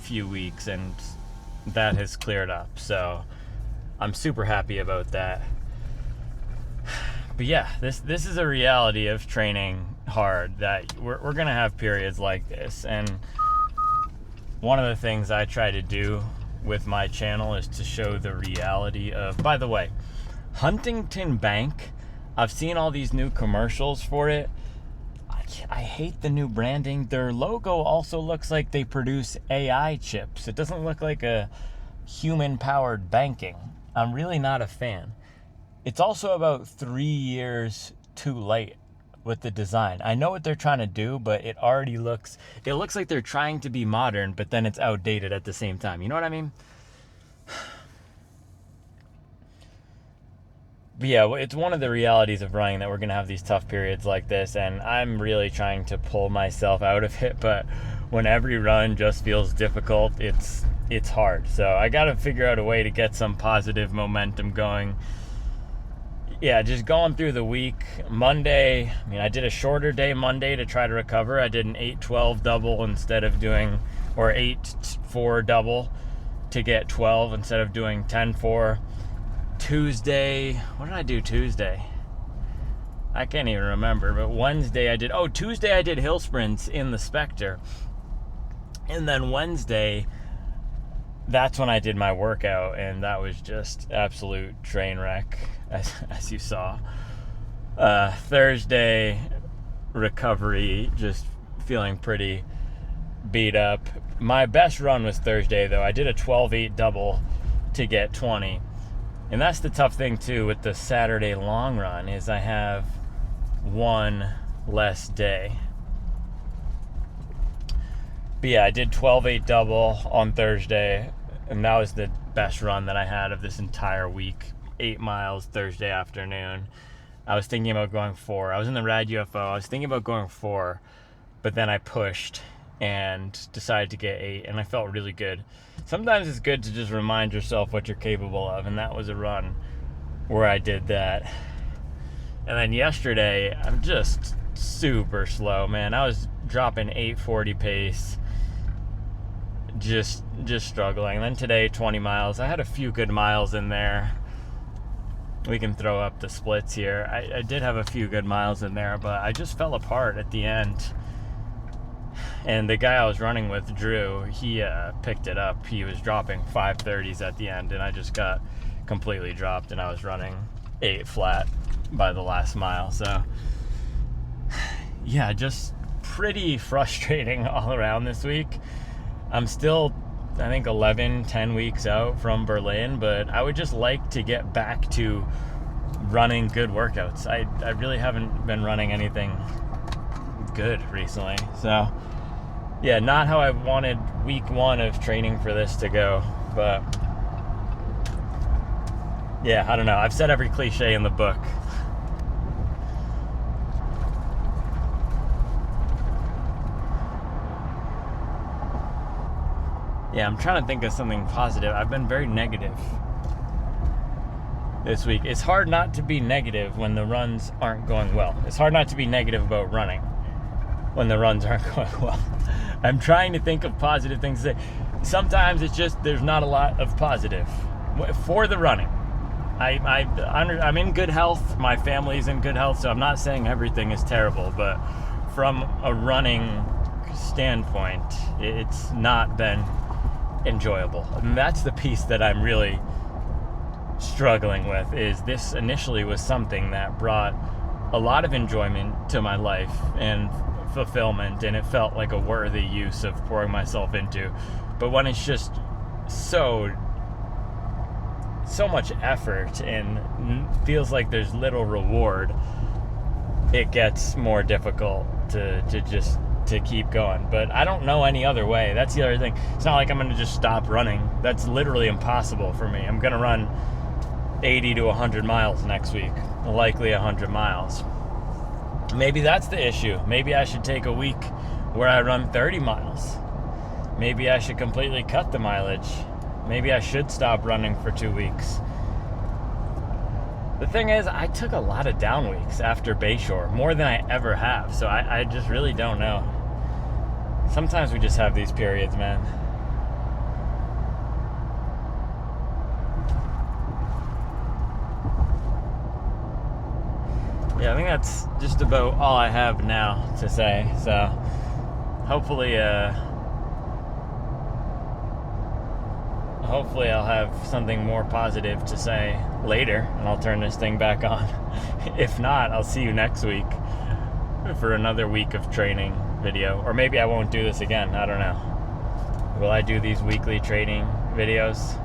few weeks, and that has cleared up. So I'm super happy about that. But yeah, this is a reality of training hard, that we're gonna have periods like this. And one of the things I try to do with my channel is to show the reality of, by the way, Huntington Bank, I've seen all these new commercials for it. I hate the new branding. Their logo also looks like they produce AI chips. It doesn't look like a human-powered banking. I'm really not a fan. It's also about 3 years too late with the design. I know what they're trying to do, but it looks like they're trying to be modern, but then it's outdated at the same time. You know what I mean? But yeah, it's one of the realities of running that we're going to have these tough periods like this, and I'm really trying to pull myself out of it, but when every run just feels difficult, it's hard. So I got to figure out a way to get some positive momentum going. Yeah, just going through the week. Monday, I did a shorter day Monday to try to recover. I did an 8-12 double instead of doing, or 8-4 double to get 12 instead of doing 10-4. Tuesday, what did I do Tuesday? I can't even remember, but Wednesday I did, Tuesday I did hill sprints in the Spectre. And then Wednesday, that's when I did my workout, and that was just absolute train wreck, as you saw. Thursday, recovery, just feeling pretty beat up. My best run was Thursday, though. I did a 12-8 double to get 20. And that's the tough thing, too, with the Saturday long run, is I have one less day. But yeah, I did 12-8 double on Thursday, and that was the best run that I had of this entire week. 8 miles Thursday afternoon. I was thinking about going 4. I was in the Rad UFO. I was thinking about going 4, but then I pushed and decided to get 8, and I felt really good. Sometimes it's good to just remind yourself what you're capable of, and that was a run where I did that. And then yesterday, I'm just super slow, man. I was dropping 8:40 pace, just struggling. And then today, 20 miles. I had a few good miles in there. We can throw up the splits here. I did have a few good miles in there, but I just fell apart at the end. And the guy I was running with, Drew, he picked it up. He was dropping 5:30s at the end, and I just got completely dropped, and I was running 8 flat by the last mile. So, yeah, just pretty frustrating all around this week. I'm still, I think, 10 weeks out from Berlin, but I would just like to get back to running good workouts. I really haven't been running anything good recently. So, yeah, not how I wanted week 1 of training for this to go, but yeah, I don't know. I've said every cliche in the book. Yeah, I'm trying to think of something positive. I've been very negative this week. It's hard not to be negative when the runs aren't going well. It's hard not to be negative about running when the runs aren't going well. I'm trying to think of positive things to say. Sometimes it's just there's not a lot of positive for the running. I'm in good health. My family's in good health, so I'm not saying everything is terrible, but from a running standpoint, it's not been enjoyable. And that's the piece that I'm really struggling with, is this initially was something that brought a lot of enjoyment to my life and fulfillment, and it felt like a worthy use of pouring myself into. But when it's just so much effort and feels like there's little reward, it gets more difficult to keep going. But I don't know any other way. That's the other thing. It's not like I'm going to just stop running. That's literally impossible for me. I'm going to run 80 to 100 miles next week, likely 100 miles. Maybe that's the issue. Maybe I should take a week where I run 30 miles. Maybe I should completely cut the mileage. Maybe I should stop running for 2 weeks. The thing is, I took a lot of down weeks after Bayshore, more than I ever have, so I just really don't know. Sometimes we just have these periods, man. Yeah, I think that's just about all I have now to say, so hopefully I'll have something more positive to say later, and I'll turn this thing back on. If not, I'll see you next week for another week of training video. Or maybe I won't do this again. I don't know. Will I do these weekly training videos?